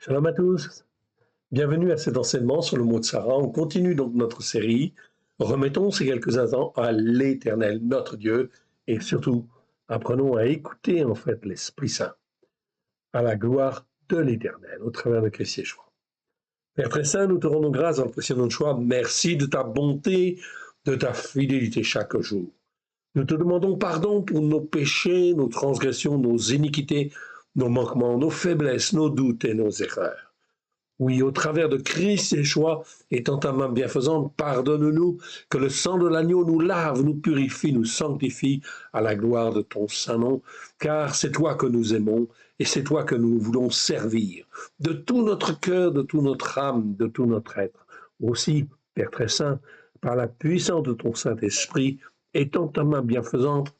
Shalom à tous, bienvenue à cet enseignement sur le mot de Sarah. On continue donc notre série. Remettons ces quelques instants à l'Éternel, notre Dieu, et surtout apprenons à écouter en fait l'Esprit Saint, à la gloire de l'Éternel, au travers de Christ Yeshua. Père très saint, nous te rendons grâce dans le précieux nom de Yeshua. Merci de ta bonté, de ta fidélité chaque jour. Nous te demandons pardon pour nos péchés, nos transgressions, nos iniquités, nos manquements, nos faiblesses, nos doutes et nos erreurs. Oui, au travers de Christ Yeshua, étant ta main bienfaisante, pardonne-nous, que le sang de l'agneau nous lave, nous purifie, nous sanctifie à la gloire de ton saint nom, car c'est toi que nous aimons et c'est toi que nous voulons servir, de tout notre cœur, de toute notre âme, de tout notre être. Aussi, Père très saint, par la puissance de ton Saint-Esprit, étant ta main bienfaisante,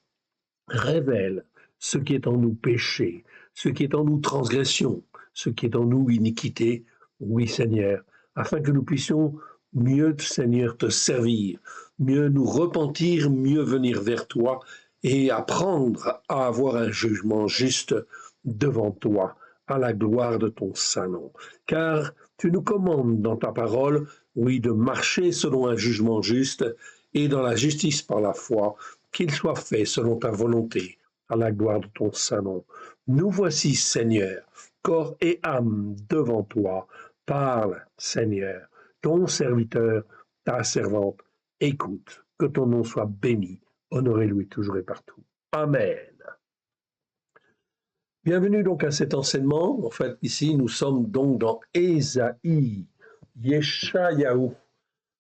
révèle ce qui est en nous péché, ce qui est en nous transgression, ce qui est en nous iniquité. Oui, Seigneur, afin que nous puissions mieux, Seigneur, te servir, mieux nous repentir, mieux venir vers toi et apprendre à avoir un jugement juste devant toi, à la gloire de ton saint nom. Car tu nous commandes dans ta parole, oui, de marcher selon un jugement juste et dans la justice par la foi, qu'il soit fait selon ta volonté, à la gloire de ton saint nom. Nous voici, Seigneur, corps et âme devant toi. Parle, Seigneur, ton serviteur, ta servante, écoute, que ton nom soit béni, honoré lui toujours et partout. Amen. Bienvenue donc à cet enseignement. En fait, ici, nous sommes donc dans Ésaïe, Yeshayahu,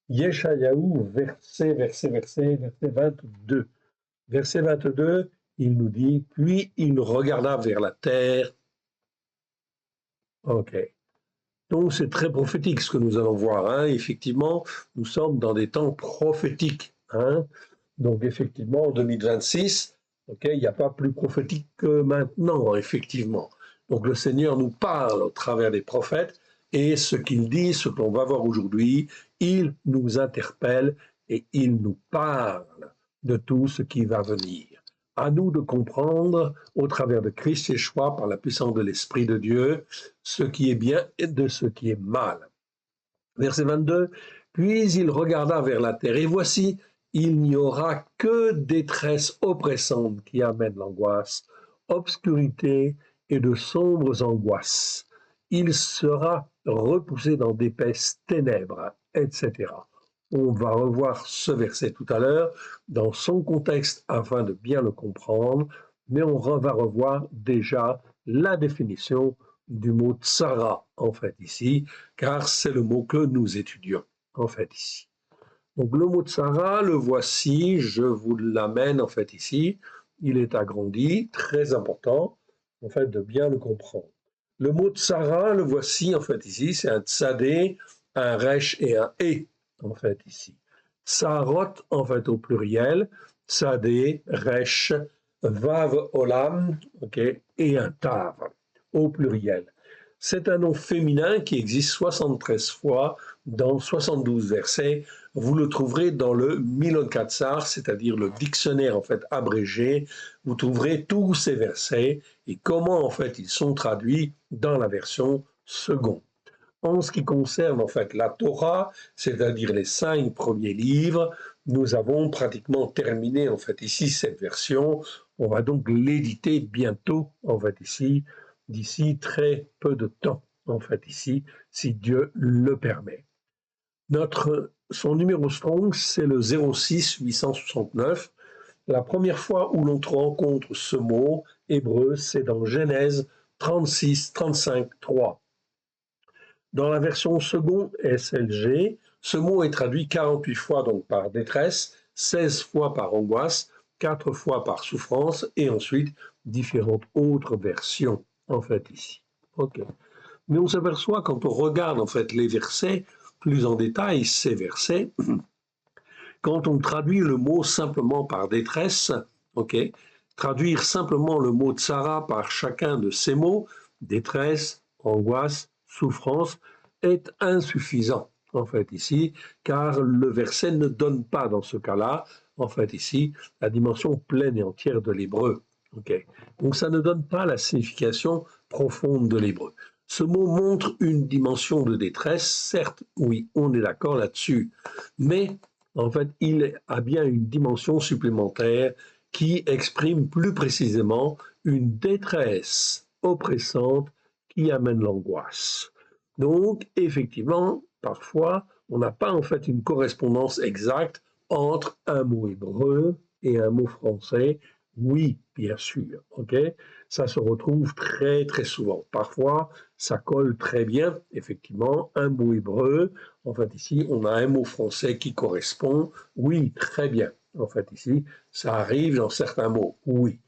verset 22. Verset 22, il nous dit, puis il regarda vers la terre. Ok. Donc c'est très prophétique ce que nous allons voir. Hein. Effectivement, nous sommes dans des temps prophétiques. Hein. Donc effectivement, en 2026, il n'y a pas plus prophétique que maintenant, effectivement. Donc le Seigneur nous parle au travers des prophètes et ce qu'il dit, ce qu'on va voir aujourd'hui, il nous interpelle et il nous parle de tout ce qui va venir. À nous de comprendre, au travers de Christ Yeshua, par la puissance de l'Esprit de Dieu, ce qui est bien et de ce qui est mal. Verset 22, puis il regarda vers la terre, et voici, il n'y aura que détresse oppressante qui amène l'angoisse, obscurité et de sombres angoisses. Il sera repoussé dans d'épaisses ténèbres, etc. On va revoir ce verset tout à l'heure dans son contexte afin de bien le comprendre, mais on va revoir déjà la définition du mot tsara, en fait, ici, car c'est le mot que nous étudions, en fait, ici. Donc, le mot tsara, le voici, je vous l'amène, en fait, ici. Il est agrandi, très important, en fait, de bien le comprendre. Le mot tsara, le voici, en fait, ici, c'est un tsadé, un resh et un e, en fait, ici. Tsarot, en fait, au pluriel, tsadé, resh, vav olam, et un tav au pluriel. C'est un nom féminin qui existe 73 fois dans 72 versets. Vous le trouverez dans le Milon Katsar, c'est-à-dire le dictionnaire en fait abrégé. Vous trouverez tous ces versets et comment en fait ils sont traduits dans la version seconde. En ce qui concerne en fait la Torah, c'est-à-dire les 5 premiers livres, nous avons pratiquement terminé en fait ici cette version. On va donc l'éditer bientôt en fait ici, d'ici très peu de temps en fait ici, si Dieu le permet. Son numéro strong, c'est le 06 869. La première fois où l'on rencontre ce mot hébreu, c'est dans Genèse 36, 35, 3. Dans la version second SLG, ce mot est traduit 48 fois donc par détresse, 16 fois par angoisse, 4 fois par souffrance et ensuite différentes autres versions en fait ici. Ok. Mais on s'aperçoit quand on regarde en fait les versets plus en détail, ces versets, quand on traduit le mot simplement par détresse, traduire simplement le mot tsara par chacun de ces mots, détresse, angoisse, souffrance, est insuffisant, en fait, ici, car le verset ne donne pas, dans ce cas-là, en fait, ici, la dimension pleine et entière de l'hébreu. Donc, ça ne donne pas la signification profonde de l'hébreu. Ce mot montre une dimension de détresse, certes, oui, on est d'accord là-dessus, mais en fait, il a bien une dimension supplémentaire qui exprime plus précisément une détresse oppressante qui amène l'angoisse. Donc, effectivement, parfois, on n'a pas en fait une correspondance exacte entre un mot hébreu et un mot français. Oui, bien sûr, ok. Ça se retrouve très très souvent. Parfois, ça colle très bien, effectivement, un mot hébreu. En fait, ici, on a un mot français qui correspond. Oui, très bien. En fait, ici, ça arrive dans certains mots. Oui.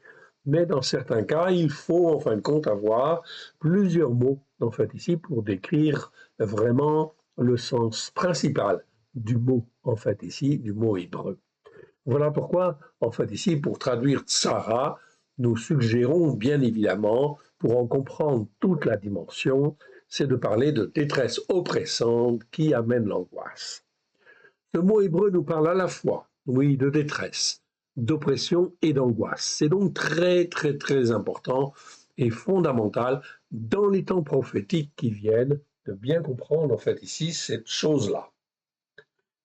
Mais dans certains cas, il faut en fin de compte avoir plusieurs mots, en fait, ici, pour décrire vraiment le sens principal du mot, en fait, ici, du mot hébreu. Voilà pourquoi, en fait, ici, pour traduire tsara, nous suggérons bien évidemment, pour en comprendre toute la dimension, c'est de parler de détresse oppressante qui amène l'angoisse. Ce mot hébreu nous parle à la fois, oui, de détresse, d'oppression et d'angoisse. C'est donc très, très, très important et fondamental dans les temps prophétiques qui viennent de bien comprendre, en fait, ici, cette chose-là.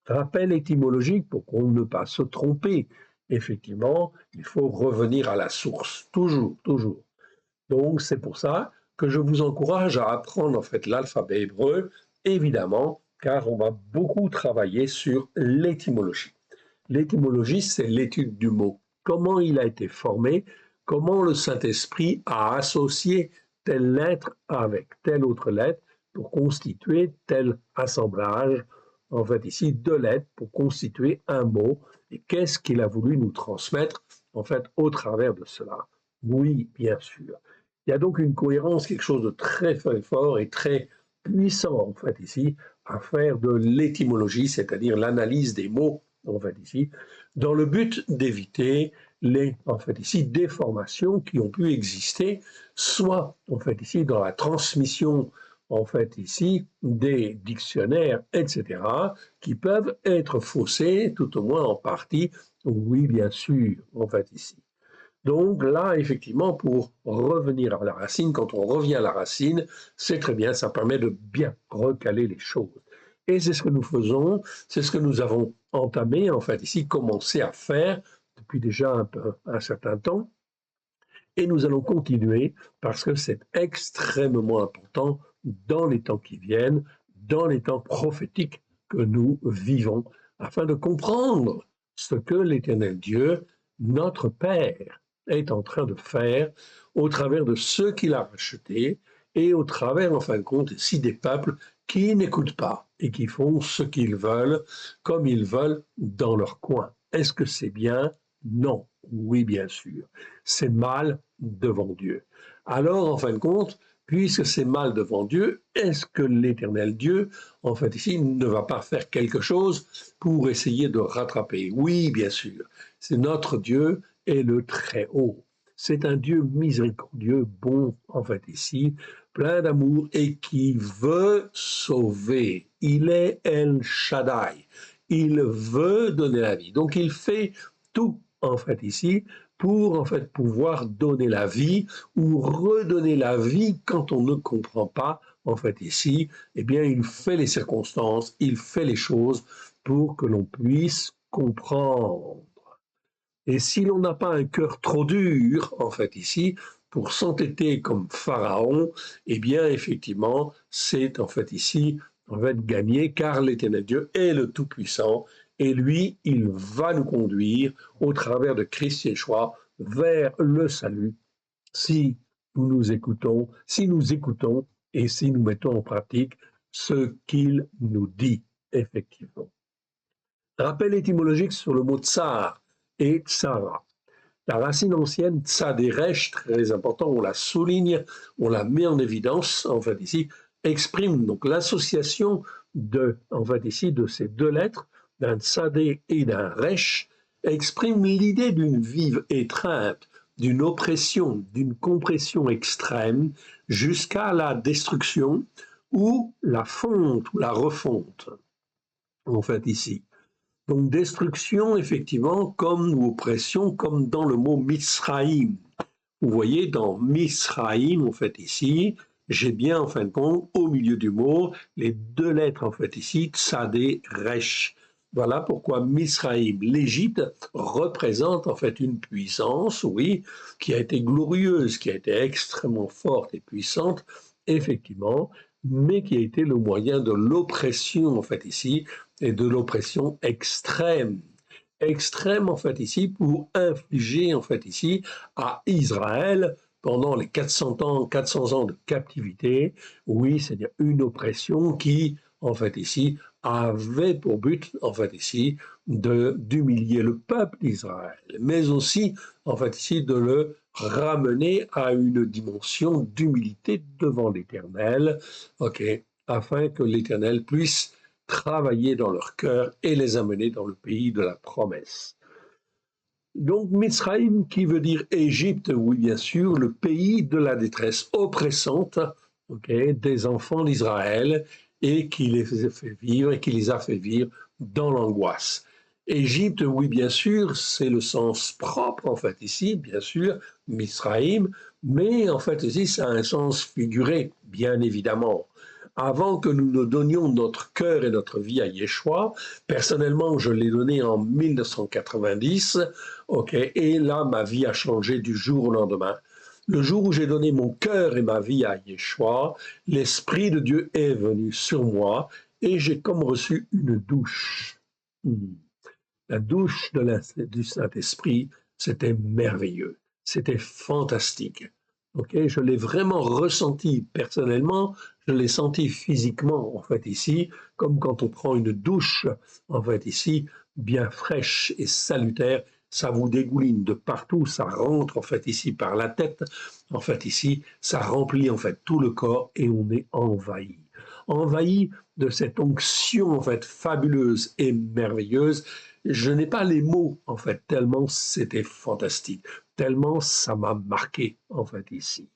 Rappel étymologique pour qu'on ne pas se tromper. Effectivement, il faut revenir à la source, toujours, toujours. Donc, c'est pour ça que je vous encourage à apprendre en fait l'alphabet hébreu, évidemment, car on va beaucoup travailler sur l'étymologie. L'étymologie, c'est l'étude du mot. Comment il a été formé, comment le Saint-Esprit a associé telle lettre avec telle autre lettre pour constituer tel assemblage, en fait ici, deux lettres pour constituer un mot. Et qu'est-ce qu'il a voulu nous transmettre, en fait, au travers de cela? Oui, bien sûr. Il y a donc une cohérence, quelque chose de très, très fort et très puissant, en fait, ici, à faire de l'étymologie, c'est-à-dire l'analyse des mots, en fait, ici, dans le but d'éviter les, en fait, ici, déformations qui ont pu exister, soit, en fait, ici, dans la transmission, en fait, ici, des dictionnaires, etc., qui peuvent être faussés, tout au moins en partie, oui, bien sûr, en fait, ici. Donc là, effectivement, pour revenir à la racine, quand on revient à la racine, c'est très bien, ça permet de bien recaler les choses. Et c'est ce que nous faisons, c'est ce que nous avons entamé, en fait, ici, commencé à faire depuis déjà un certain temps. Et nous allons continuer parce que c'est extrêmement important dans les temps qui viennent, dans les temps prophétiques que nous vivons, afin de comprendre ce que l'Éternel Dieu, notre Père, est en train de faire au travers de ceux qu'il a rachetés et au travers, en fin de compte, ici des peuples qui n'écoutent pas et qui font ce qu'ils veulent, comme ils veulent, dans leur coin. Est-ce que c'est bien? Non. Oui, bien sûr. C'est mal devant Dieu. Alors, en fin de compte, puisque c'est mal devant Dieu, est-ce que l'Éternel Dieu, en fait, ici, ne va pas faire quelque chose pour essayer de rattraper? Oui, bien sûr. C'est notre Dieu et le Très-Haut. C'est un Dieu miséricordieux, bon, en fait, ici, plein d'amour et qui veut sauver. Il est El Shaddai. Il veut donner la vie. Donc, il fait tout, en fait, ici, pour, en fait, pouvoir donner la vie ou redonner la vie quand on ne comprend pas, en fait, ici, eh bien, il fait les circonstances, il fait les choses pour que l'on puisse comprendre. Et si l'on n'a pas un cœur trop dur, en fait, ici, pour s'entêter comme Pharaon, eh bien, effectivement, c'est en fait ici, on va être gagné, car l'Éternel Dieu est le Tout-Puissant, et lui, il va nous conduire au travers de Christ Yeshua vers le salut, si nous nous écoutons, et si nous mettons en pratique ce qu'il nous dit, effectivement. Rappel étymologique sur le mot tsar et tsara. La racine ancienne, tsaderesh, très important, on la souligne, on la met en évidence, en fait ici, exprime donc l'association de, en fait ici, de ces deux lettres, d'un tsadé et d'un resh, exprime l'idée d'une vive étreinte, d'une oppression, d'une compression extrême, jusqu'à la destruction ou la fonte ou la refonte, en fait ici. Donc destruction, effectivement, comme ou oppression, comme dans le mot Mitsraïm. Vous voyez, dans Mitsraïm, en fait ici, j'ai bien, en fin de compte, au milieu du mot, les deux lettres, en fait, ici, Tsadé, Resh. Voilà pourquoi Misraïm, l'Égypte, représente en fait une puissance, oui, qui a été glorieuse, qui a été extrêmement forte et puissante, effectivement, mais qui a été le moyen de l'oppression, en fait, ici, et de l'oppression extrême. Extrême, en fait, ici, pour infliger, en fait, ici, à Israël, pendant les 400 ans de captivité, oui, c'est-à-dire une oppression qui, en fait, ici, avait pour but, en fait, ici, d'humilier le peuple d'Israël, mais aussi, en fait, ici, de le ramener à une dimension d'humilité devant l'Éternel, ok, afin que l'Éternel puisse travailler dans leur cœur et les amener dans le pays de la promesse. Donc Mitzraïm, qui veut dire Égypte, oui bien sûr, le pays de la détresse oppressante, des enfants d'Israël, et qui les a fait vivre et qui les a fait vivre dans l'angoisse. Égypte, oui bien sûr, c'est le sens propre en fait ici, bien sûr, Mitzraïm, mais en fait ici ça a un sens figuré, bien évidemment. Avant que nous ne donnions notre cœur et notre vie à Yeshua, personnellement je l'ai donné en 1990, ok, et là ma vie a changé du jour au lendemain. Le jour où j'ai donné mon cœur et ma vie à Yeshua, l'Esprit de Dieu est venu sur moi et j'ai comme reçu une douche. La douche du Saint-Esprit, c'était merveilleux, c'était fantastique. Okay, je l'ai vraiment ressenti personnellement, je l'ai senti physiquement en fait ici, comme quand on prend une douche en fait ici, bien fraîche et salutaire, ça vous dégouline de partout, ça rentre en fait ici par la tête, en fait ici, ça remplit en fait tout le corps et on est envahi. Envahi de cette onction en fait fabuleuse et merveilleuse. Je n'ai pas les mots en fait, tellement c'était fantastique, tellement ça m'a marqué en fait ici.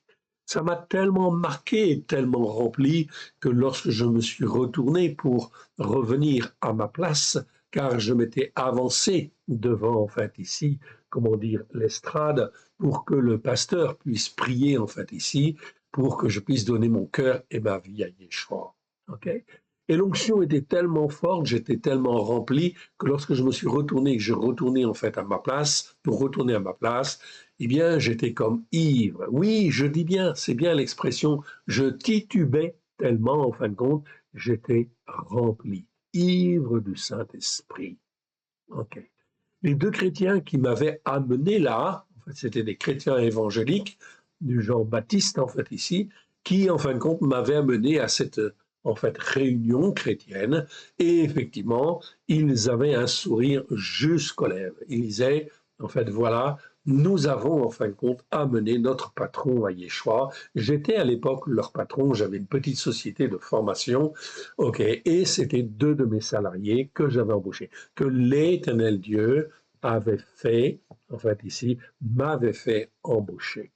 Ça m'a tellement marqué et tellement rempli que lorsque je me suis retourné pour revenir à ma place, car je m'étais avancé devant en fait ici, comment dire, l'estrade, pour que le pasteur puisse prier en fait ici, pour que je puisse donner mon cœur et ma vie à Yeshua. Okay? Et l'onction était tellement forte, j'étais tellement rempli que lorsque je me suis retourné, que je retournais en fait à ma place, pour retourner à ma place, eh bien, j'étais comme ivre. Oui, je dis bien, c'est bien l'expression, je titubais tellement, en fin de compte, j'étais rempli, ivre du Saint-Esprit. Ok. Les deux chrétiens qui m'avaient amené là, en fait, c'était des chrétiens évangéliques, du genre baptiste, en fait, ici, qui, en fin de compte, m'avaient amené à cette, en fait, réunion chrétienne. Et effectivement, ils avaient un sourire jusqu'aux lèvres. Ils disaient, en fait, voilà, nous avons, en fin de compte, amené notre patron à Yeshua. J'étais à l'époque leur patron, j'avais une petite société de formation, ok, et c'était deux de mes salariés que j'avais embauchés, que l'Éternel Dieu avait fait, en fait ici, m'avait fait embaucher.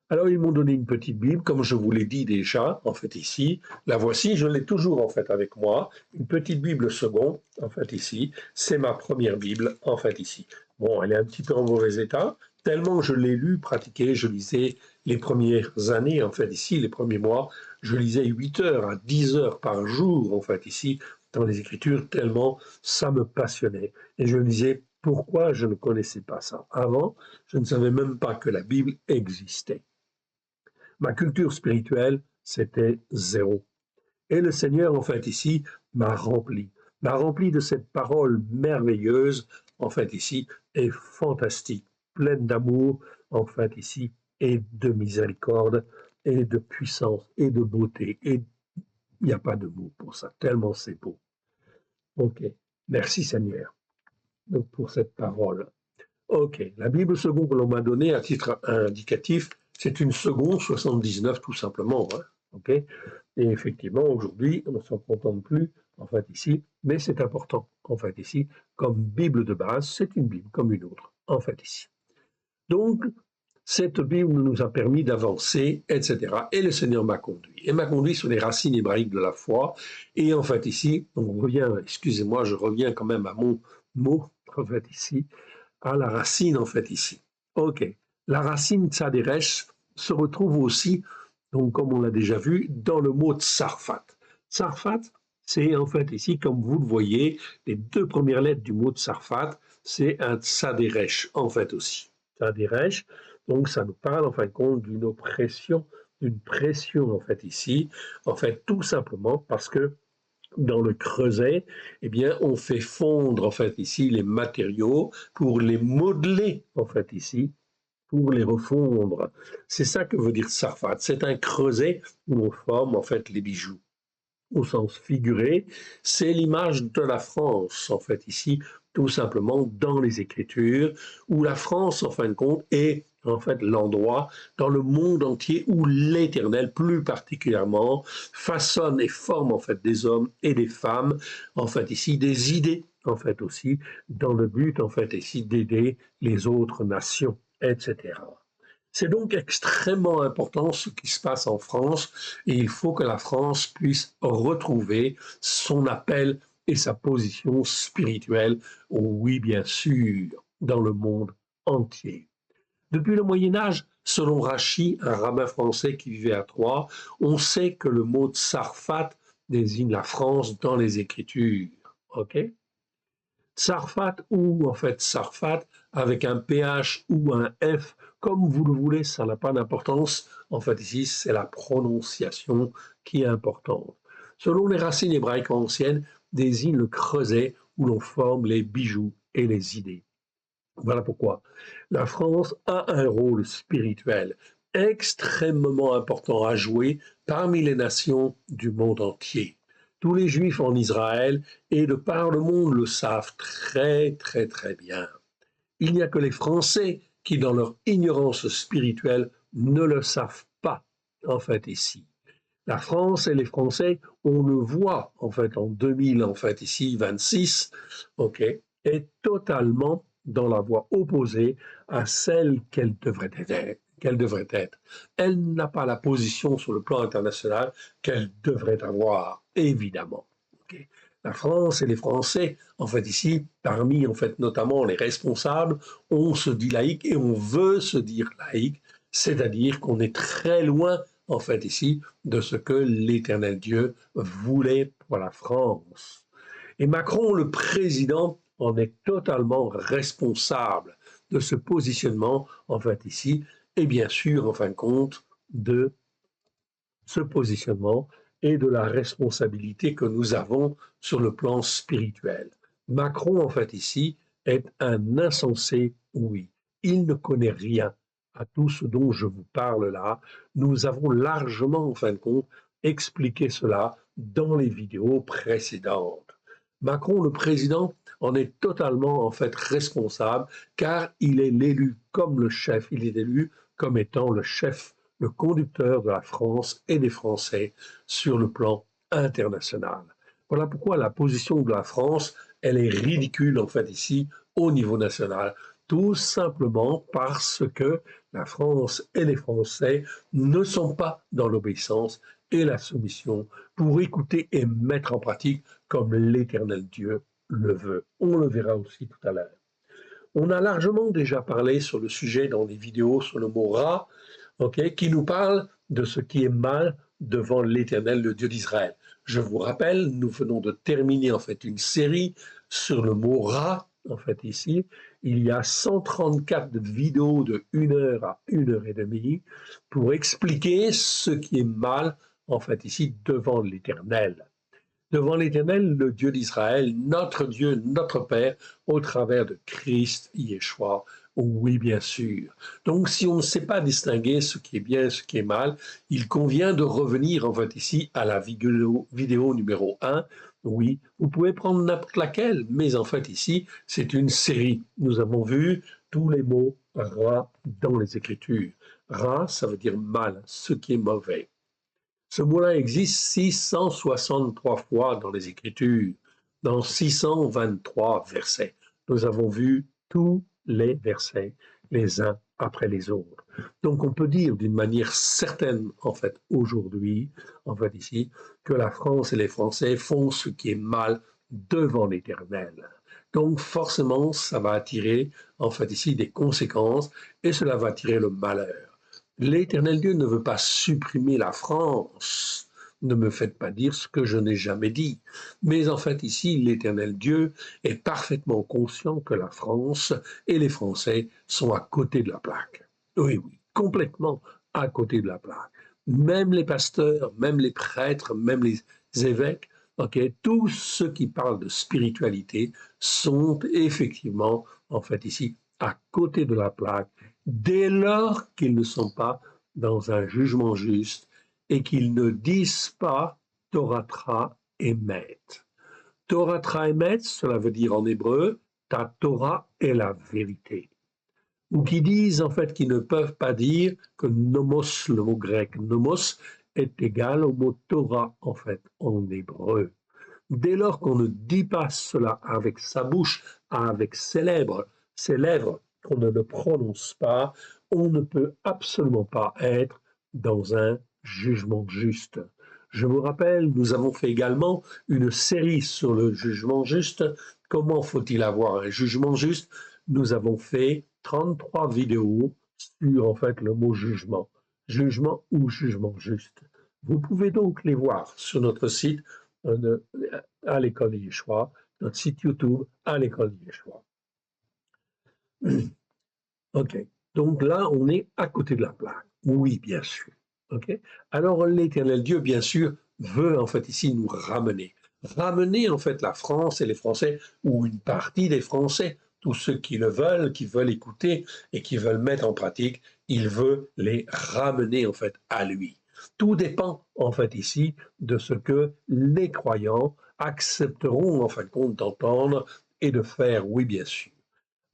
Alors ils m'ont donné une petite Bible, comme je vous l'ai dit déjà, en fait ici, la voici, je l'ai toujours en fait avec moi, une petite Bible seconde, en fait ici, c'est ma première Bible, en fait ici. Bon, elle est un petit peu en mauvais état, tellement je l'ai lu, pratiqué, je lisais les premières années, en fait ici, les premiers mois, je lisais 8 heures à 10 heures par jour, en fait ici, dans les Écritures, tellement ça me passionnait. Et je me disais, pourquoi je ne connaissais pas ça avant? Je ne savais même pas que la Bible existait. Ma culture spirituelle, c'était zéro. Et le Seigneur, en fait, ici, m'a rempli de cette parole merveilleuse, en fait, ici, et fantastique, pleine d'amour, en fait, ici, et de miséricorde, et de puissance, et de beauté. Et il n'y a pas de mots pour ça, tellement c'est beau. Ok, merci Seigneur donc, pour cette parole. Ok, la Bible seconde que l'on m'a donnée à titre indicatif, c'est une seconde 79 tout simplement. Hein, ok, et effectivement, aujourd'hui, on ne s'en contente plus, en fait, ici, mais c'est important, en fait, ici, comme Bible de base, c'est une Bible comme une autre, en fait, ici. Donc, cette Bible nous a permis d'avancer, etc. Et le Seigneur m'a conduit. Et m'a conduit sur les racines hébraïques de la foi. Et en fait, ici, on revient, excusez-moi, je reviens quand même à mon mot, en fait, ici, à la racine, en fait, ici. OK. La racine Tsaderesh se retrouve aussi donc comme on l'a déjà vu, dans le mot Tsarfat. Tsarfat, c'est en fait ici, comme vous le voyez, les deux premières lettres du mot Tsarfat, c'est un Tsaderesh, en fait aussi. Tsaderesh, donc ça nous parle en fin de compte d'une oppression, d'une pression en fait ici, en fait tout simplement parce que dans le creuset, eh bien, on fait fondre en fait ici les matériaux pour les modeler en fait ici, pour les refondre. C'est ça que veut dire sarfat. C'est un creuset où on forme en fait les bijoux. Au sens figuré, c'est l'image de la France en fait ici, tout simplement dans les Écritures, où la France en fin de compte est en fait l'endroit dans le monde entier où l'Éternel, plus particulièrement, façonne et forme en fait des hommes et des femmes, en fait ici des idées, en fait aussi, dans le but en fait ici d'aider les autres nations, etc. C'est donc extrêmement important ce qui se passe en France et il faut que la France puisse retrouver son appel et sa position spirituelle, oui bien sûr, dans le monde entier. Depuis le Moyen Âge, selon Rachy, un rabbin français qui vivait à Troyes, on sait que le mot Tsarfat désigne la France dans les Écritures. Ok? Sarfat ou en fait Sarfat avec un PH ou un F, comme vous le voulez, ça n'a pas d'importance. En fait, ici, c'est la prononciation qui est importante. Selon les racines hébraïques anciennes, désigne le creuset où l'on forme les bijoux et les idées. Voilà pourquoi la France a un rôle spirituel extrêmement important à jouer parmi les nations du monde entier. Tous les Juifs en Israël et de par le monde le savent très bien. Il n'y a que les Français qui, dans leur ignorance spirituelle, ne le savent pas, en fait, ici. La France et les Français, on le voit, en fait, en 2000, en fait, ici, 26, ok, est totalement dans la voie opposée à celle qu'elle devrait être. Elle n'a pas la position sur le plan international qu'elle devrait avoir, évidemment. Okay. La France et les Français, en fait ici, parmi en fait notamment les responsables, on se dit laïque et on veut se dire laïque, c'est-à-dire qu'on est très loin en fait ici de ce que l'Éternel Dieu voulait pour la France. Et Macron, le président, en est totalement responsable de ce positionnement, en fait, ici, et bien sûr, en fin de compte, de ce positionnement et de la responsabilité que nous avons sur le plan spirituel. Macron, en fait, ici, est un insensé, oui. Il ne connaît rien à tout ce dont je vous parle là. Nous avons largement, en fin de compte, expliqué cela dans les vidéos précédentes. Macron, le président, en est totalement en fait responsable car il est l'élu comme le chef, il est élu comme étant le chef, le conducteur de la France et des Français sur le plan international. Voilà pourquoi la position de la France, elle est ridicule en fait ici au niveau national, tout simplement parce que la France et les Français ne sont pas dans l'obéissance et la soumission pour écouter et mettre en pratique comme l'Éternel Dieu le veut. On le verra aussi tout à l'heure. On a largement déjà parlé sur le sujet dans des vidéos sur le mot rat, qui nous parle de ce qui est mal devant l'Éternel, le Dieu d'Israël. Je vous rappelle, nous venons de terminer en fait une série sur le mot rat, en fait ici. Il y a 134 vidéos de 1 heure à 1 heure et demie pour expliquer ce qui est mal, en fait ici, devant l'Éternel. Devant l'Éternel, le Dieu d'Israël, notre Dieu, notre Père, au travers de Christ, Yeshua, oui, bien sûr. Donc, si on ne sait pas distinguer ce qui est bien et ce qui est mal, il convient de revenir, en fait, ici, à la vidéo numéro 1. Oui, vous pouvez prendre n'importe laquelle, mais en fait, ici, c'est une série. Nous avons vu tous les mots ra dans les Écritures. Ra, ça veut dire mal, ce qui est mauvais. Ce mot-là existe 663 fois dans les Écritures, dans 623 versets. Nous avons vu tous les versets, les uns après les autres. Donc on peut dire d'une manière certaine, en fait, aujourd'hui, en fait ici, que la France et les Français font ce qui est mal devant l'Éternel. Donc forcément, ça va attirer, en fait ici, des conséquences et cela va attirer le malheur. L'Éternel Dieu ne veut pas supprimer la France. Ne me faites pas dire ce que je n'ai jamais dit. Mais en fait, ici, l'Éternel Dieu est parfaitement conscient que la France et les Français sont à côté de la plaque. Oui, oui, complètement à côté de la plaque. Même les pasteurs, même les prêtres, même les évêques, ok, tous ceux qui parlent de spiritualité sont effectivement, en fait, ici, à côté de la plaque dès lors qu'ils ne sont pas dans un jugement juste et qu'ils ne disent pas Torah Emet. Torah Emet, cela veut dire en hébreu, ta Torah est la vérité. Ou qui disent en fait qu'ils ne peuvent pas dire que nomos, le mot grec nomos, est égal au mot Torah en fait en hébreu. Dès lors qu'on ne dit pas cela avec sa bouche, avec ses lèvres, qu'on ne le prononce pas, on ne peut absolument pas être dans un jugement juste. Je vous rappelle, nous avons fait également une série sur le jugement juste. Comment faut-il avoir un jugement juste? Nous avons fait 33 vidéos sur en fait le mot jugement ou jugement juste. Vous pouvez donc les voir sur notre site à l'école de Yeshua, notre site YouTube à l'école de Yeshua. OK. Donc là, on est à côté de la plaque. Oui, bien sûr. OK. Alors l'Éternel Dieu, bien sûr, veut en fait ici nous ramener. Ramener en fait la France et les Français, ou une partie des Français, tous ceux qui le veulent, qui veulent écouter et qui veulent mettre en pratique, il veut les ramener en fait à lui. Tout dépend en fait ici de ce que les croyants accepteront en fin de compte d'entendre et de faire, oui bien sûr.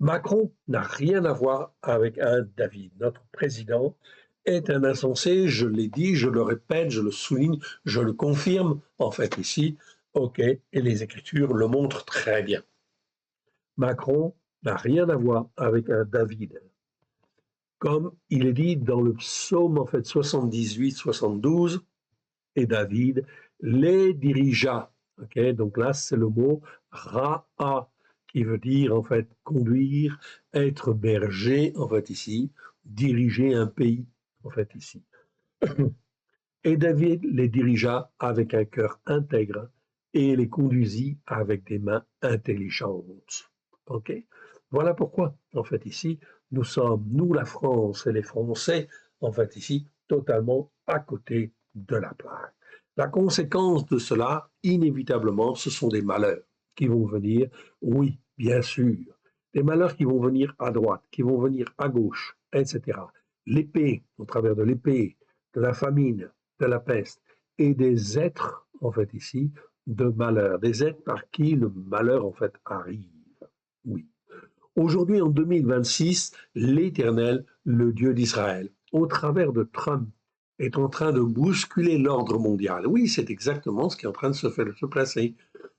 Macron n'a rien à voir avec un David. Notre président est un insensé, je l'ai dit, je le répète, je le souligne, je le confirme, en fait ici, ok, et les Écritures le montrent très bien. Macron n'a rien à voir avec un David. Comme il est dit dans le psaume en fait 78-72, et David les dirigea. Ok, donc là, c'est le mot ra'a qui veut dire en fait conduire, être berger en fait ici, diriger un pays en fait ici. Et David les dirigea avec un cœur intègre et les conduisit avec des mains intelligentes. Ok, voilà pourquoi en fait ici nous sommes, nous la France et les Français, en fait ici totalement à côté de la plaque. La conséquence de cela, inévitablement, ce sont des malheurs qui vont venir, oui, bien sûr, des malheurs qui vont venir à droite, qui vont venir à gauche, etc. L'épée, au travers de l'épée, de la famine, de la peste, et des êtres, en fait, ici, de malheur, des êtres par qui le malheur, en fait, arrive. Oui. Aujourd'hui, en 2026, l'Éternel, le Dieu d'Israël, au travers de Trump, est en train de bousculer l'ordre mondial. Oui, c'est exactement ce qui est en train de se placer.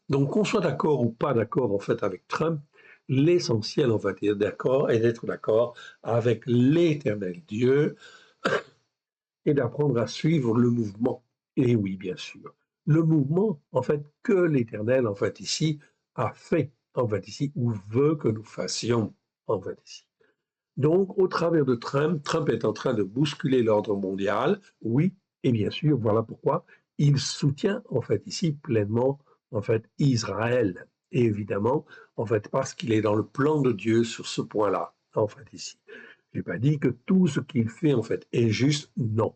Donc, qu'on soit d'accord ou pas d'accord, en fait, avec Trump, l'essentiel, en fait, est d'accord et d'être d'accord avec l'Éternel Dieu et d'apprendre à suivre le mouvement. Et oui, bien sûr. Le mouvement, en fait, que l'Éternel, en fait, ici, a fait, en fait, ici, ou veut que nous fassions, en fait, ici. Donc, au travers de Trump, Trump est en train de bousculer l'ordre mondial, oui, et bien sûr, voilà pourquoi il soutient, en fait, ici, pleinement, en fait, Israël. Et évidemment, en fait, parce qu'il est dans le plan de Dieu sur ce point-là, en fait, ici. Je n'ai pas dit que tout ce qu'il fait, en fait, est juste, non.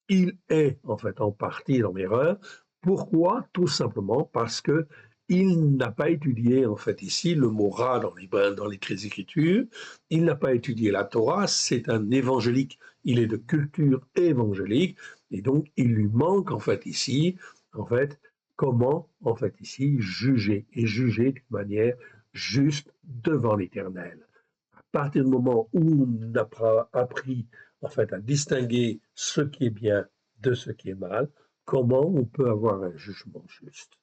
Il est, en fait, en partie dans l'erreur. Pourquoi? Tout simplement parce que il n'a pas étudié, en fait, ici, le mot ra dans les Écritures. Il n'a pas étudié la Torah. C'est un évangélique. Il est de culture évangélique. Et donc, il lui manque, en fait, ici, en fait, comment, en fait, ici, juger. Et juger de manière juste devant l'Éternel. À partir du moment où on a appris en fait à distinguer ce qui est bien de ce qui est mal, comment on peut avoir un jugement juste?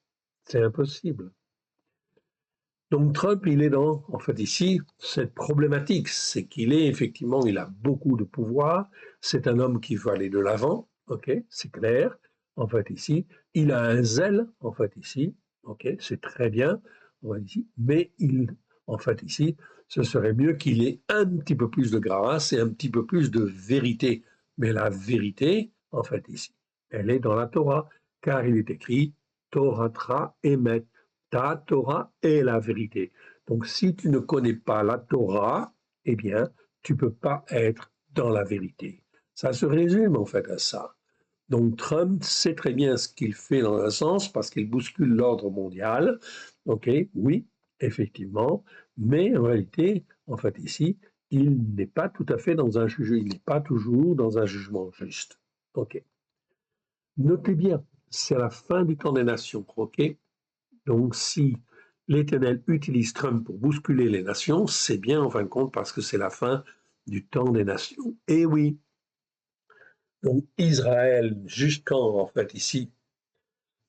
C'est impossible. Donc Trump, il est dans, en fait ici, cette problématique, c'est qu'il est effectivement, il a beaucoup de pouvoir, c'est un homme qui veut aller de l'avant, ok, c'est clair, en fait ici, il a un zèle, en fait ici, ok, c'est très bien, on va ici, mais il, en fait ici, ce serait mieux qu'il ait un petit peu plus de grâce et un petit peu plus de vérité Mais la vérité, en fait, ici, elle est dans la Torah, car il est écrit Torah Emet, ta Torah est la vérité. Donc, si tu ne connais pas la Torah, eh bien, tu ne peux pas être dans la vérité. Ça se résume en fait à ça. Donc Trump sait très bien ce qu'il fait dans un sens parce qu'il bouscule l'ordre mondial. OK, oui, effectivement, mais en réalité, en fait ici, il n'est pas tout à fait dans un jugement, il n'est pas toujours dans un jugement juste. OK. Notez bien, c'est la fin du temps des nations. OK. Donc si l'Éternel utilise Trump pour bousculer les nations, c'est bien en fin de compte parce que c'est la fin du temps des nations. Et oui, donc Israël, jusqu'en en fait ici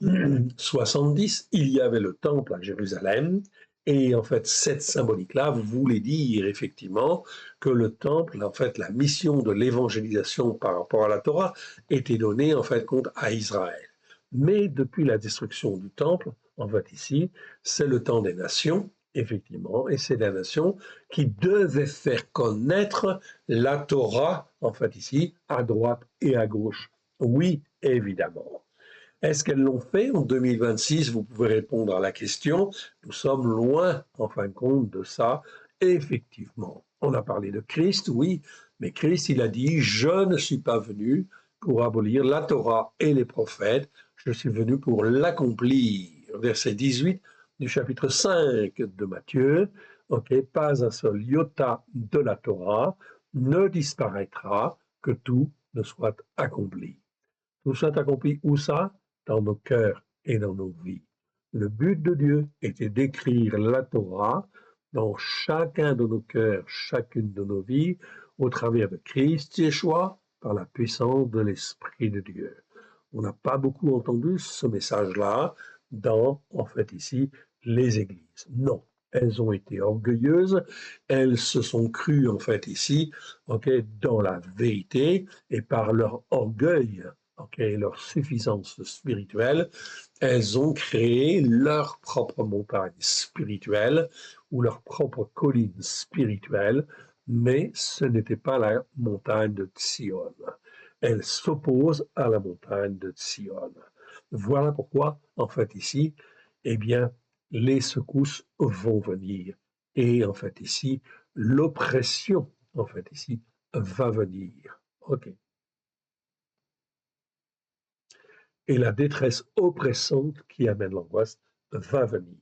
70, il y avait le temple à Jérusalem. Et en fait, cette symbolique-là voulait dire effectivement que le temple, en fait, la mission de l'évangélisation par rapport à la Torah était donnée en fait compte à Israël. Mais depuis la destruction du temple, en fait ici, c'est le temps des nations, effectivement, et c'est la nation qui devait faire connaître la Torah, en fait ici, à droite et à gauche. Oui, évidemment. Est-ce qu'elles l'ont fait en 2026? Vous pouvez répondre à la question. Nous sommes loin, en fin de compte, de ça. Effectivement, on a parlé de Christ, oui, mais Christ, il a dit, je ne suis pas venu pour abolir la Torah et les prophètes, je suis venu pour l'accomplir. Verset 18 du chapitre 5 de Matthieu, ok, pas un seul iota de la Torah ne disparaîtra, que tout ne soit accompli. Tout soit accompli où ça? Dans nos cœurs et dans nos vies. Le but de Dieu était d'écrire la Torah dans chacun de nos cœurs, chacune de nos vies, au travers de Christ Yeshua, par la puissance de l'Esprit de Dieu. On n'a pas beaucoup entendu ce message-là dans, en fait, ici, les églises. Non, elles ont été orgueilleuses, elles se sont crues, en fait, ici, ok, dans la vérité, et par leur orgueil, okay, leur suffisance spirituelle, elles ont créé leur propre montagne spirituelle ou leur propre colline spirituelle, mais ce n'était pas la montagne de Sion. Elle s'oppose à la montagne de Sion. Voilà pourquoi, en fait, ici, eh bien, les secousses vont venir. Et en fait, ici, l'oppression, en fait, ici, va venir. OK. Et la détresse oppressante qui amène l'angoisse va venir.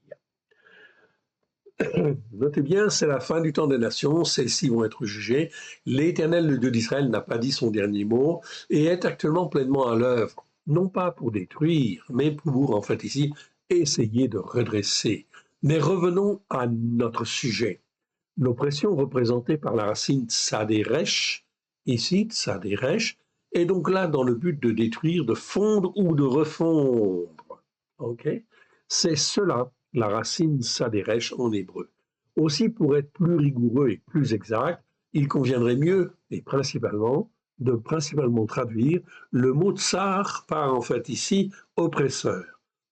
Notez bien, c'est la fin du temps des nations, celles-ci vont être jugées. L'Éternel, le Dieu d'Israël, n'a pas dit son dernier mot et est actuellement pleinement à l'œuvre, non pas pour détruire, mais pour, en fait, ici, essayer de redresser. Mais revenons à notre sujet. L'oppression représentée par la racine tsaderesh, ici, tsaderesh, est donc là dans le but de détruire, de fondre ou de refondre. Ok? C'est cela, la racine tsaderesh en hébreu. Aussi, pour être plus rigoureux et plus exact, il conviendrait mieux, et principalement, de principalement traduire le mot tsar par, en fait, ici, oppresseur.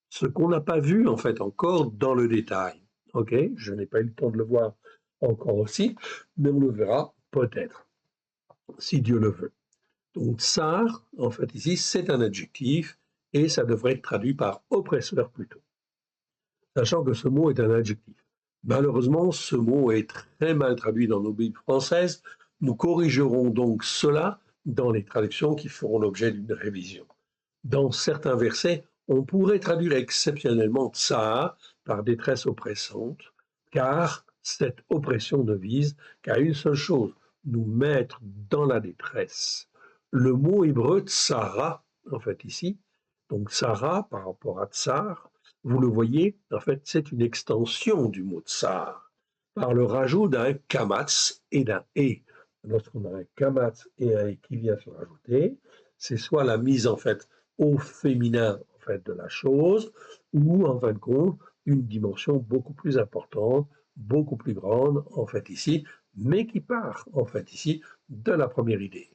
Ce qu'on n'a pas vu, en fait, encore dans le détail. Ok? Je n'ai pas eu le temps de le voir encore aussi, mais on le verra peut-être, si Dieu le veut. Donc, tsar, en fait, ici, c'est un adjectif et ça devrait être traduit par oppresseur plutôt, sachant que ce mot est un adjectif. Malheureusement, ce mot est très mal traduit dans nos Bibles françaises. Nous corrigerons donc cela dans les traductions qui feront l'objet d'une révision. Dans certains versets, on pourrait traduire exceptionnellement tsar par détresse oppressante, car cette oppression ne vise qu'à une seule chose, nous mettre dans la détresse. Le mot hébreu tsara, en fait ici, donc tsara par rapport à tsar, vous le voyez, en fait c'est une extension du mot tsar, par le rajout d'un kamatz et d'un et. Lorsqu'on a un kamatz et un et qui vient se rajouter, c'est soit la mise en fait au féminin en fait de la chose, ou en fin de compte une dimension beaucoup plus importante, beaucoup plus grande en fait ici, mais qui part en fait ici de la première idée.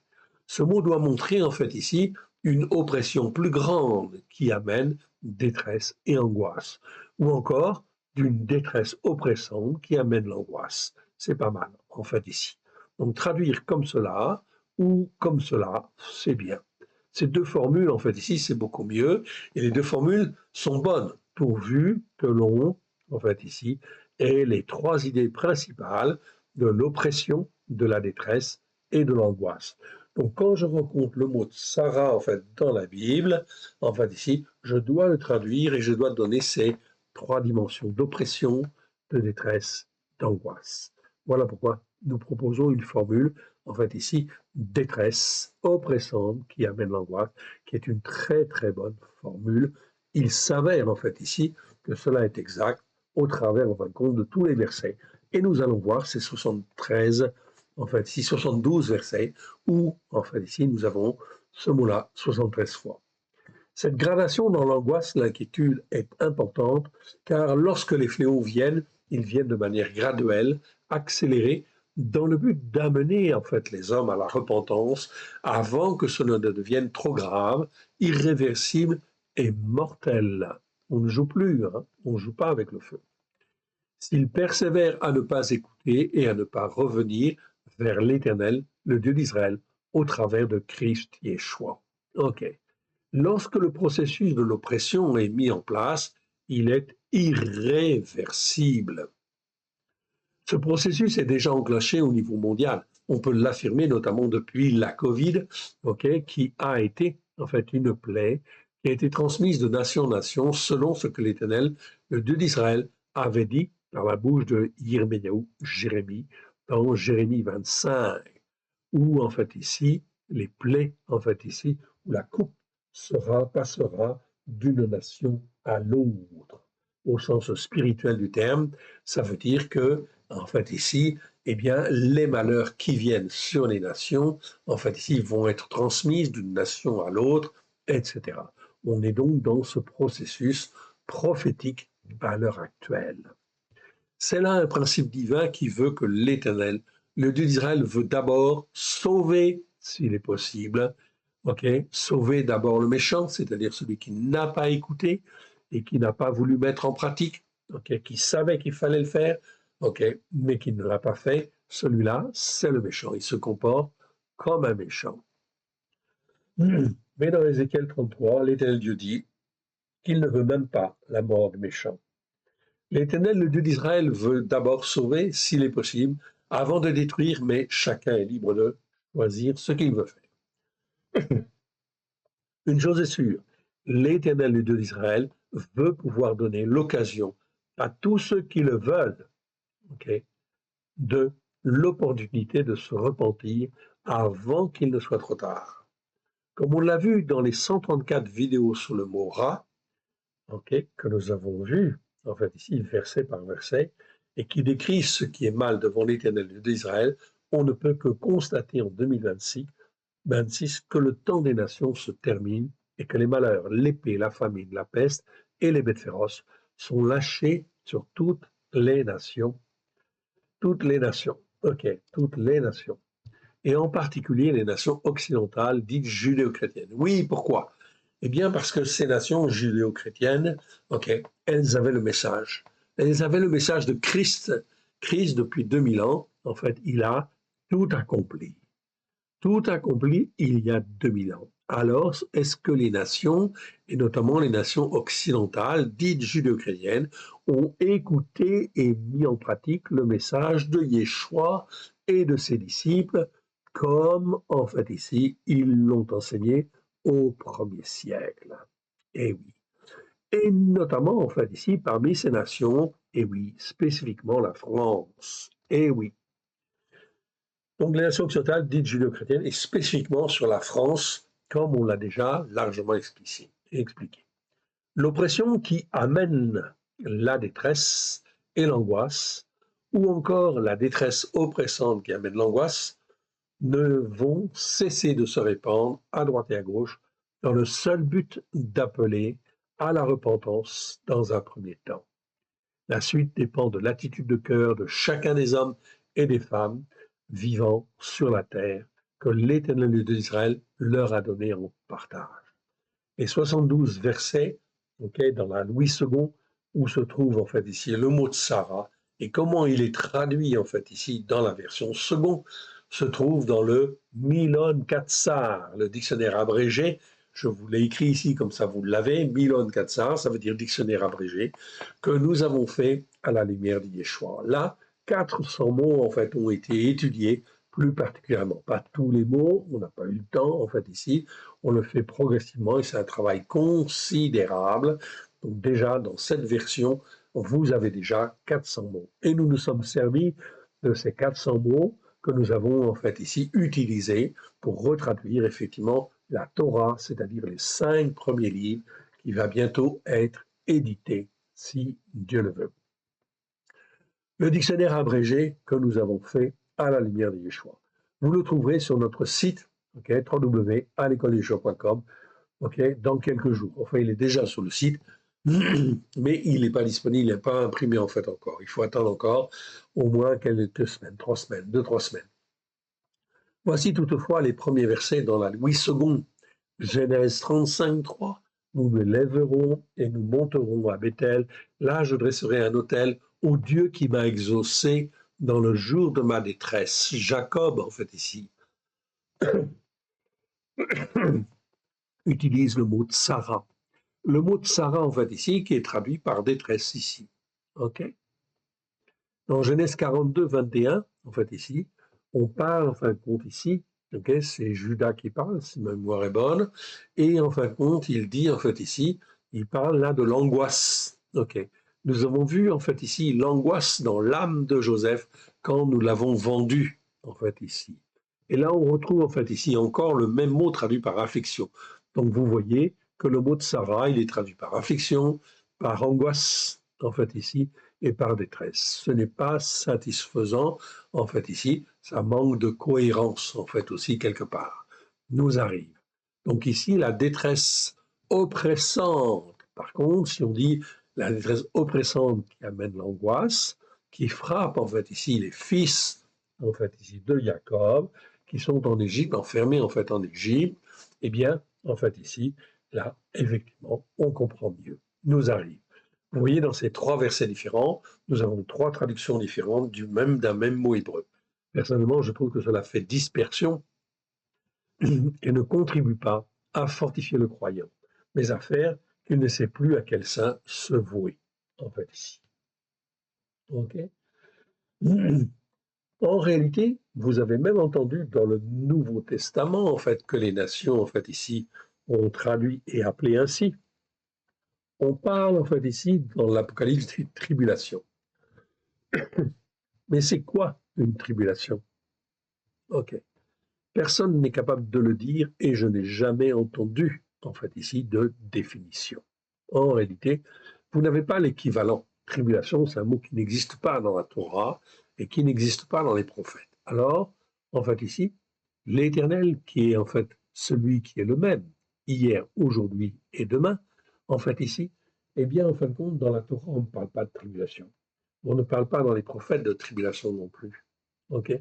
Ce mot doit montrer en fait ici une oppression plus grande qui amène détresse et angoisse, ou encore d'une détresse oppressante qui amène l'angoisse. C'est pas mal en fait ici. Donc traduire comme cela ou comme cela, c'est bien. Ces deux formules, en fait, ici, c'est beaucoup mieux. Et les deux formules sont bonnes, pourvu que l'on, en fait, ici, ait les trois idées principales de l'oppression, de la détresse et de l'angoisse. Donc, quand je rencontre le mot Sarah, en fait, dans la Bible, en fait, ici, je dois le traduire et je dois donner ces trois dimensions d'oppression, de détresse, d'angoisse. Voilà pourquoi nous proposons une formule, en fait, ici, détresse oppressante qui amène l'angoisse, qui est une très très bonne formule. Il s'avère en fait ici que cela est exact au travers en fin de compte de tous les versets. Et nous allons voir ces 73, en fait ici 72 versets, où en fait ici nous avons ce mot-là 73 fois. Cette gradation dans l'angoisse, l'inquiétude est importante, car lorsque les fléaux viennent, ils viennent de manière graduelle, accélérée, dans le but d'amener en fait les hommes à la repentance avant que ce ne devienne trop grave, irréversible et mortel. On ne joue plus, hein, on ne joue pas avec le feu. S'ils persévèrent à ne pas écouter et à ne pas revenir vers l'Éternel, le Dieu d'Israël, au travers de Christ Yeshua. Ok. Lorsque le processus de l'oppression est mis en place, il est irréversible. Ce processus est déjà enclenché au niveau mondial. On peut l'affirmer notamment depuis la Covid, qui a été en fait une plaie qui a été transmise de nation en nation selon ce que l'Éternel, le Dieu d'Israël, avait dit par la bouche de Yirmiyahu, Jérémie, dans Jérémie 25, où en fait ici, les plaies, en fait ici, où la coupe passera d'une nation à l'autre. Au sens spirituel du terme, ça veut dire que, en fait, ici, eh bien, les malheurs qui viennent sur les nations, en fait, ici, vont être transmises d'une nation à l'autre, etc. On est donc dans ce processus prophétique à l'heure actuelle. C'est là un principe divin qui veut que l'Éternel, le Dieu d'Israël, veut d'abord sauver, s'il est possible, sauver d'abord le méchant, c'est-à-dire celui qui n'a pas écouté et qui n'a pas voulu mettre en pratique, qui savait qu'il fallait le faire, mais qui ne l'a pas fait. Celui-là, c'est le méchant. Il se comporte comme un méchant. Mais dans Ézéchiel 33, l'Éternel Dieu dit qu'il ne veut même pas la mort du méchant. L'Éternel, le Dieu d'Israël, veut d'abord sauver, s'il est possible, avant de détruire, mais chacun est libre de choisir ce qu'il veut faire. Une chose est sûre, l'Éternel, le Dieu d'Israël, veut pouvoir donner l'occasion à tous ceux qui le veulent, de l'opportunité de se repentir avant qu'il ne soit trop tard. Comme on l'a vu dans les 134 vidéos sur le mot rat, que nous avons vu, en fait ici, verset par verset, et qui décrit ce qui est mal devant l'Éternel d'Israël, on ne peut que constater en 2026 que le temps des nations se termine et que les malheurs, l'épée, la famine, la peste et les bêtes féroces sont lâchés sur toutes les nations. Toutes les nations, toutes les nations. Et en particulier les nations occidentales dites judéo-chrétiennes. Oui, pourquoi? Eh bien, parce que ces nations judéo-chrétiennes, elles avaient le message. Elles avaient le message de Christ. Christ, depuis 2000 ans, en fait, il a tout accompli. Tout accompli il y a 2000 ans. Alors, est-ce que les nations, et notamment les nations occidentales, dites judéo-chrétiennes, ont écouté et mis en pratique le message de Yeshua et de ses disciples, comme, en fait, ici, ils l'ont enseigné au 1er siècle? Eh oui. Et notamment, en fait, ici, parmi ces nations, eh oui, spécifiquement la France. Eh oui. Donc, les nations occidentales dites judéo-chrétiennes, et spécifiquement sur la France, comme on l'a déjà largement expliqué. L'oppression qui amène la détresse et l'angoisse, ou encore la détresse oppressante qui amène l'angoisse, ne vont cesser de se répandre à droite et à gauche dans le seul but d'appeler à la repentance dans un premier temps. La suite dépend de l'attitude de cœur de chacun des hommes et des femmes vivant sur la terre que l'Éternel Dieu d'Israël leur a donné en partage. Les 72 versets, dans la Louis II, où se trouve en fait ici le mot de Sarah, et comment il est traduit en fait ici dans la version second, se trouve dans le Milon Katsar, le dictionnaire abrégé. Je vous l'ai écrit ici, comme ça vous l'avez. Milon Katsar, ça veut dire dictionnaire abrégé, que nous avons fait à la lumière de Yeshua. Là, 400 mots, en fait, ont été étudiés plus particulièrement. Pas tous les mots, on n'a pas eu le temps, en fait, ici. On le fait progressivement et c'est un travail considérable. Donc déjà, dans cette version, vous avez déjà 400 mots. Et nous nous sommes servis de ces 400 mots que nous avons en fait ici utilisés pour retraduire effectivement la Torah, c'est-à-dire les 5 premiers livres qui va bientôt être édité, si Dieu le veut. Le dictionnaire abrégé que nous avons fait à la lumière de Yeshua. Vous le trouverez sur notre site, www.alecoleyeshua.com, dans quelques jours. Enfin, il est déjà sur le site, mais il n'est pas disponible, il n'est pas imprimé en fait encore. Il faut attendre encore au moins quelques semaines, 3 semaines, 2-3 semaines. Voici toutefois les premiers versets dans la Louis II, Genèse 35, 3. Nous nous lèverons et nous monterons à Bethel. Là, je dresserai un autel au Dieu qui m'a exaucé dans le jour de ma détresse. Jacob, en fait, ici, utilise le mot tsara. Le mot tsara, en fait, ici, qui est traduit par détresse ici. OK? Dans Genèse 42, 21, en fait, ici, on parle, en fin de compte, ici, okay, c'est Judas qui parle, si ma mémoire est bonne, et en fin de compte, il dit, en fait, ici, il parle là de l'angoisse. OK. Nous avons vu, en fait, ici, l'angoisse dans l'âme de Joseph quand nous l'avons vendu, en fait, ici. Et là, on retrouve, en fait, ici, encore le même mot traduit par affliction. Donc, vous voyez que le mot de Sarah, il est traduit par affliction, par angoisse, en fait, ici, et par détresse. Ce n'est pas satisfaisant, en fait, ici, ça manque de cohérence, en fait, aussi, quelque part, nous arrive. Donc ici, la détresse oppressante. Par contre, si on dit la détresse oppressante qui amène l'angoisse, qui frappe, en fait, ici, les fils, en fait, ici, de Jacob, qui sont en Égypte, enfermés, en fait, en Égypte, eh bien, en fait, ici, là, effectivement, on comprend mieux. Nous arrive. Vous voyez, dans ces 3 versets différents, nous avons 3 traductions différentes d'un même mot hébreu. Personnellement, je trouve que cela fait dispersion et ne contribue pas à fortifier le croyant, mais à faire qu'il ne sait plus à quel saint se vouer, en fait, ici. OK? En réalité, vous avez même entendu dans le Nouveau Testament, en fait, que les nations, en fait, ici, ont traduit et appelé ainsi. On parle, en fait, ici, dans l'Apocalypse, de tribulation. Mais c'est quoi une tribulation? OK. Personne n'est capable de le dire et je n'ai jamais entendu, en fait, ici, de définition. En réalité, vous n'avez pas l'équivalent. Tribulation, c'est un mot qui n'existe pas dans la Torah et qui n'existe pas dans les prophètes. Alors, en fait, ici, l'Éternel, qui est en fait celui qui est le même, hier, aujourd'hui et demain, en fait, ici, eh bien, en fin de compte, dans la Torah, on ne parle pas de tribulation. On ne parle pas dans les prophètes de tribulation non plus. OK?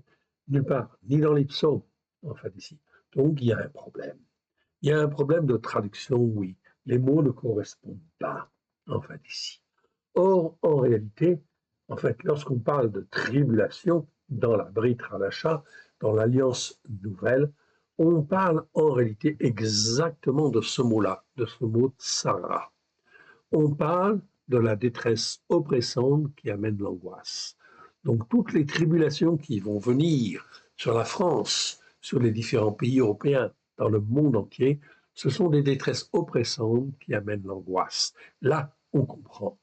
Nulle part, ni dans les psaumes, en fait, ici. Donc, il y a un problème. Il y a un problème de traduction, oui. Les mots ne correspondent pas, en fait, ici. Or, en réalité, en fait, lorsqu'on parle de tribulation dans la Brit Hadasha, dans l'Alliance nouvelle, on parle en réalité exactement de ce mot-là, de ce mot Sarah. On parle de la détresse oppressante qui amène l'angoisse. Donc toutes les tribulations qui vont venir sur la France, sur les différents pays européens, dans le monde entier, ce sont des détresses oppressantes qui amènent l'angoisse. Là, on comprend.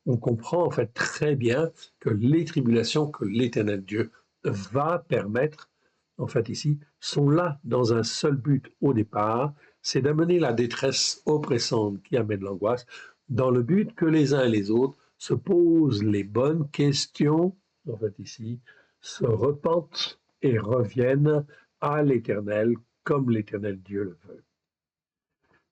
On comprend en fait très bien que les tribulations que l'Éternel Dieu va permettre, en fait ici, sont là dans un seul but au départ, c'est d'amener la détresse oppressante qui amène l'angoisse, dans le but que les uns et les autres se posent les bonnes questions, en fait ici, se repentent et reviennent à l'Éternel comme l'Éternel Dieu le veut.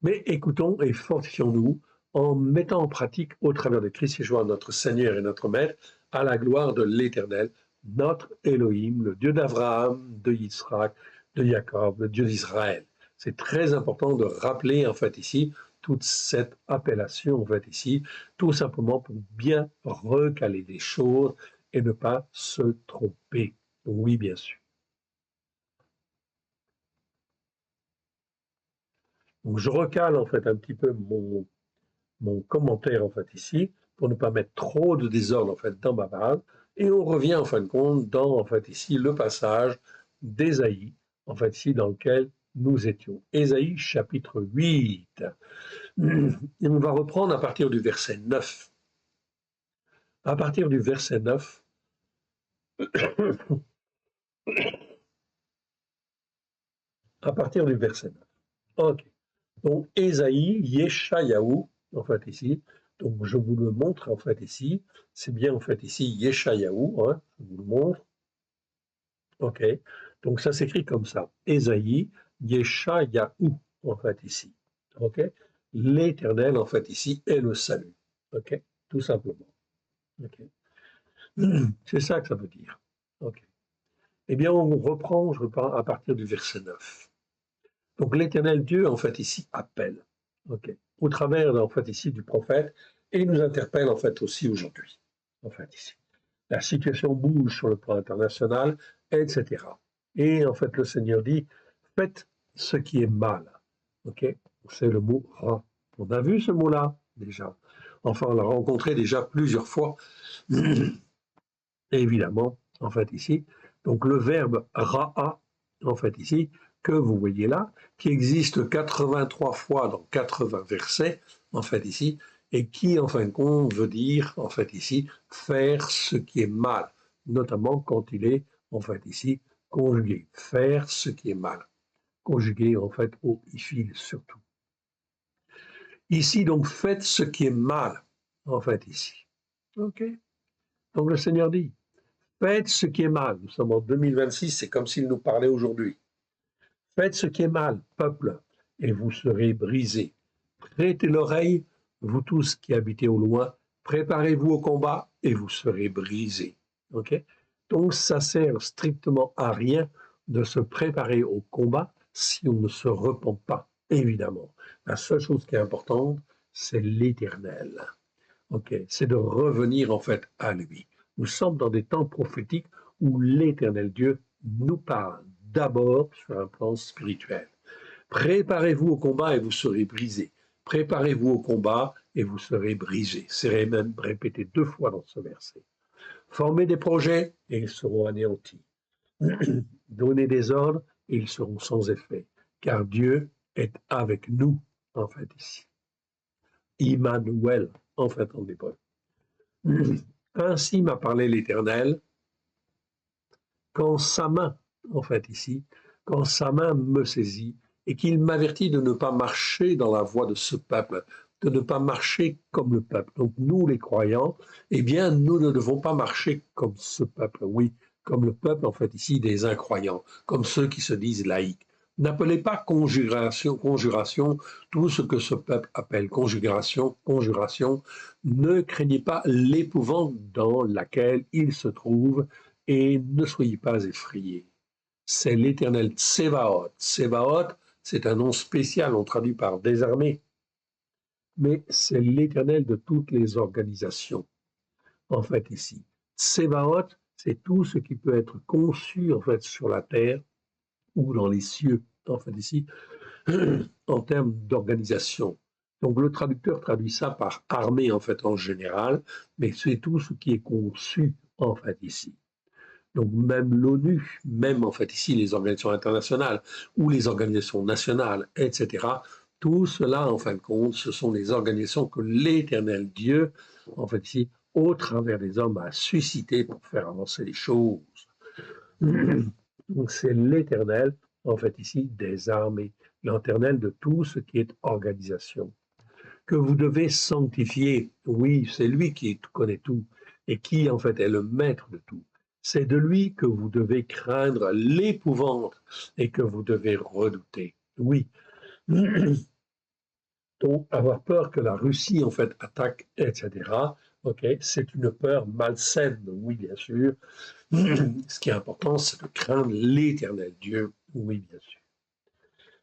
Mais écoutons et fortifions-nous en mettant en pratique au travers de Christ Yeshua, notre Seigneur et notre Maître, à la gloire de l'Éternel, notre Elohim, le Dieu d'Abraham, de Yitzhak, de Jacob, le Dieu d'Israël. C'est très important de rappeler en fait ici toute cette appellation en fait ici, tout simplement pour bien recaler les choses et ne pas se tromper. Oui, bien sûr. Donc je recale en fait un petit peu mon commentaire en fait ici pour ne pas mettre trop de désordre en fait dans ma base et on revient en fin de compte dans en fait ici le passage d'Ésaïe en fait ici dans lequel nous étions. Ésaïe chapitre 8. Et on va reprendre à partir du verset 9. À partir du verset 9, à partir du verset 9. Ok. Donc Ésaïe, Yeshayahu, en fait ici. Donc je vous le montre en fait ici. C'est bien en fait ici Yeshayahu, hein, je vous le montre. Ok. Donc ça s'écrit comme ça. Ésaïe, Yeshayahu, en fait ici. Ok. L'Éternel en fait ici est le salut. Ok. Tout simplement. Ok. C'est ça que ça veut dire. Ok. Eh bien, on reprend, je reprends à partir du verset 9. Donc l'Éternel Dieu, en fait, ici, appelle, ok, au travers, en fait, ici, du prophète, et il nous interpelle, en fait, aussi aujourd'hui, en fait, ici. La situation bouge sur le plan international, etc. Et, en fait, le Seigneur dit, faites ce qui est mal, ok. C'est le mot ra. On a vu ce mot-là, déjà. Enfin, on l'a rencontré déjà plusieurs fois, évidemment, en fait, ici. Donc, le verbe ra'a, en fait, ici, que vous voyez là, qui existe 83 fois dans 80 versets, en fait, ici, et qui, en fin de compte, veut dire, en fait, ici, faire ce qui est mal, notamment quand il est, en fait, ici, conjugué. Faire ce qui est mal. Conjugué, en fait, au ifil surtout. Ici, donc, faites ce qui est mal, en fait, ici. OK? Donc, le Seigneur dit, faites ce qui est mal. Nous sommes en 2026, c'est comme s'il nous parlait aujourd'hui. Faites ce qui est mal, peuple, et vous serez brisés. Prêtez l'oreille, vous tous qui habitez au loin, préparez-vous au combat et vous serez brisés. Ok. Donc ça sert strictement à rien de se préparer au combat si on ne se repent pas, évidemment. La seule chose qui est importante, c'est l'Éternel. Ok, c'est de revenir en fait à lui. Nous sommes dans des temps prophétiques où l'Éternel Dieu nous parle d'abord sur un plan spirituel. Préparez-vous au combat et vous serez brisés. Préparez-vous au combat et vous serez brisés. C'est même répété 2 fois dans ce verset. Formez des projets et ils seront anéantis. Donnez des ordres et ils seront sans effet. Car Dieu est avec nous, en fait, ici. Immanuel, en fait, en hébreu. Ainsi m'a parlé l'Éternel, quand sa main, en fait ici, quand sa main me saisit, et qu'il m'avertit de ne pas marcher dans la voie de ce peuple, de ne pas marcher comme le peuple. Donc nous, les croyants, eh bien, nous ne devons pas marcher comme ce peuple, oui, comme le peuple, en fait, ici, des incroyants, comme ceux qui se disent laïcs. N'appelez pas conjuration, tout ce que ce peuple appelle conjuration. Ne craignez pas l'épouvante dans laquelle il se trouve et ne soyez pas effrayés. C'est l'Éternel Tsevaot. Tsevaot, c'est un nom spécial, on traduit par des armées, mais c'est l'Éternel de toutes les organisations, en fait, ici. Tsevaot, c'est tout ce qui peut être conçu, en fait, sur la terre ou dans les cieux, en fait, ici, en termes d'organisation. Donc le traducteur traduit ça par armée, en fait, en général, mais c'est tout ce qui est conçu, en fait, ici. Donc même l'ONU, même en fait ici les organisations internationales ou les organisations nationales, etc., tout cela, en fin de compte, ce sont les organisations que l'Éternel Dieu, en fait ici, au travers des hommes, a suscité pour faire avancer les choses. Donc c'est l'Éternel, en fait ici, des armées, l'Éternel de tout ce qui est organisation, que vous devez sanctifier. Oui, c'est lui qui connaît tout et qui, en fait, est le maître de tout. C'est de lui que vous devez craindre l'épouvante et que vous devez redouter. Oui. Donc, avoir peur que la Russie, en fait, attaque, etc., ok, c'est une peur malsaine, oui, bien sûr. Ce qui est important, c'est de craindre l'Éternel Dieu, oui, bien sûr.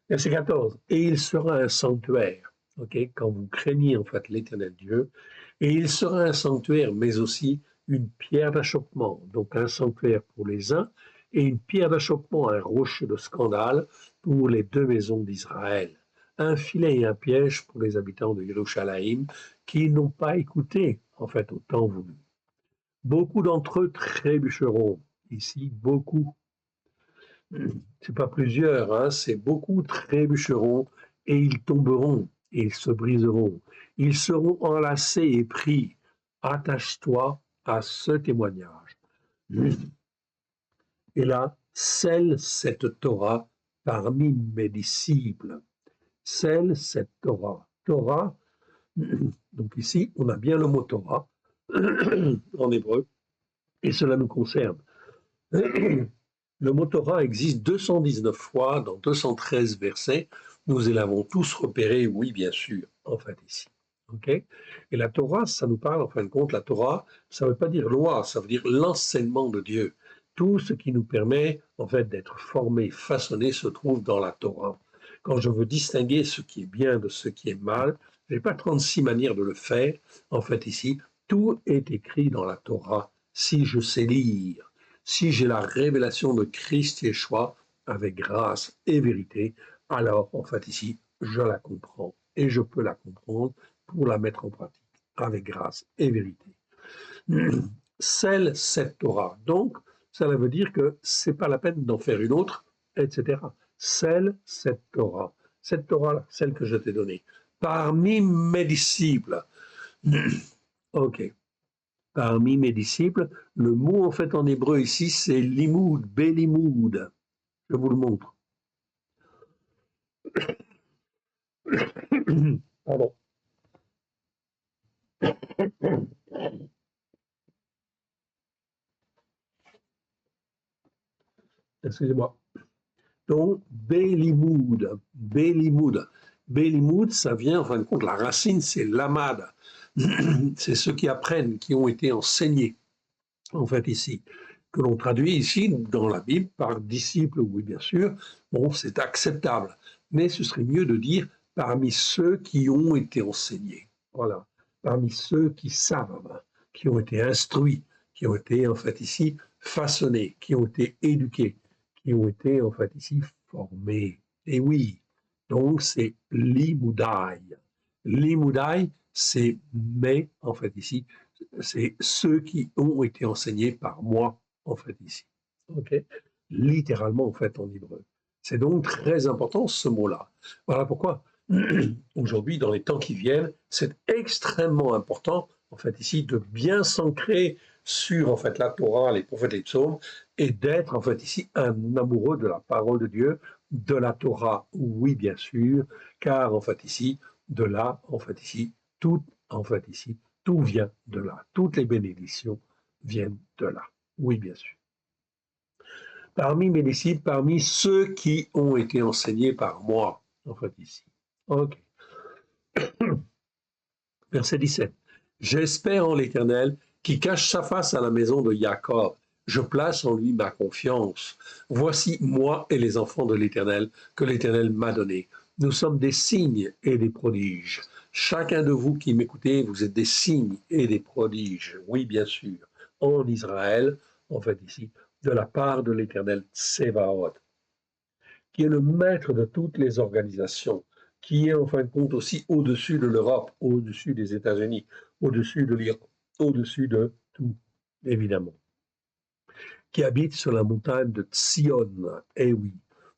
Verset 14. Et il sera un sanctuaire, ok, quand vous craignez, en fait, l'Éternel Dieu, et il sera un sanctuaire, mais aussi une pierre d'achoppement, donc un sanctuaire pour les uns, et une pierre d'achoppement, un rocher de scandale pour les 2 maisons d'Israël. un filet et un piège pour les habitants de Yerushalayim qui n'ont pas écouté, en fait, au temps voulu. Beaucoup d'entre eux trébucheront. Ici, beaucoup. C'est pas plusieurs, hein, c'est beaucoup trébucheront et ils tomberont et ils se briseront. Ils seront enlacés et pris. Attache-toi à ce témoignage. Et là, scelle cette Torah parmi mes disciples. Scelle cette Torah. Torah, donc ici, on a bien le mot Torah en hébreu, et cela nous concerne. Le mot Torah existe 219 fois dans 213 versets. Nous l'avons tous repéré, oui, bien sûr, en fait, ici. Okay. Et la Torah, ça nous parle, en fin de compte, la Torah, ça ne veut pas dire loi, ça veut dire l'enseignement de Dieu. Tout ce qui nous permet, en fait, d'être formés, façonnés, se trouve dans la Torah. Quand je veux distinguer ce qui est bien de ce qui est mal, je n'ai pas 36 manières de le faire. En fait, ici, tout est écrit dans la Torah, si je sais lire. Si j'ai la révélation de Christ Yeshua avec grâce et vérité, alors, en fait, ici, je la comprends et je peux la comprendre pour la mettre en pratique avec grâce et vérité. Scelle cette Torah. Donc, ça veut dire que c'est pas la peine d'en faire une autre, etc. Scelle cette Torah. Cette Torah-là, celle que je t'ai donnée. Parmi mes disciples. Ok. Parmi mes disciples, le mot en fait en hébreu ici, c'est limoud, belimoud. Je vous le montre. Pardon. Excusez-moi. Donc, belimoud, belimoud. Belimoud, ça vient, en fin de compte, la racine, c'est lamad. C'est ceux qui apprennent, qui ont été enseignés, en fait, ici. Que l'on traduit ici, dans la Bible, par disciples, oui, bien sûr. Bon, c'est acceptable. Mais ce serait mieux de dire parmi ceux qui ont été enseignés. Voilà. Parmi ceux qui savent, qui ont été instruits, qui ont été, en fait, ici, façonnés, qui ont été éduqués, qui ont été, en fait, ici, formés. Et oui, donc c'est l'imoudai. L'imoudai, c'est mais, en fait, ici, c'est ceux qui ont été enseignés par moi, en fait, ici. OK? Littéralement, en fait, en hébreu. C'est donc très important, ce mot-là. Voilà pourquoi, aujourd'hui, dans les temps qui viennent, c'est extrêmement important, en fait, ici, de bien s'ancrer sur, en fait, la Torah, les prophètes et les psaumes, et d'être, en fait, ici, un amoureux de la parole de Dieu, de la Torah, oui, bien sûr, car, en fait, ici, de là, en fait, ici, tout, en fait, ici, tout vient de là. Toutes les bénédictions viennent de là. Oui, bien sûr. Parmi mes disciples, parmi ceux qui ont été enseignés par moi, en fait, ici. OK. Verset 17. J'espère en l'Éternel qui cache sa face à la maison de Jacob. Je place en lui ma confiance. Voici moi et les enfants de l'Éternel que l'Éternel m'a donnés. Nous sommes des signes et des prodiges. Chacun de vous qui m'écoutez, vous êtes des signes et des prodiges. Oui, bien sûr. En Israël, en fait ici, de la part de l'Éternel Tsevaot, qui est le maître de toutes les organisations, qui est en fin de compte aussi au-dessus de l'Europe, au-dessus des États-Unis, au-dessus de l'Iran, au-dessus de tout, évidemment, qui habite sur la montagne de Tsion. Eh oui,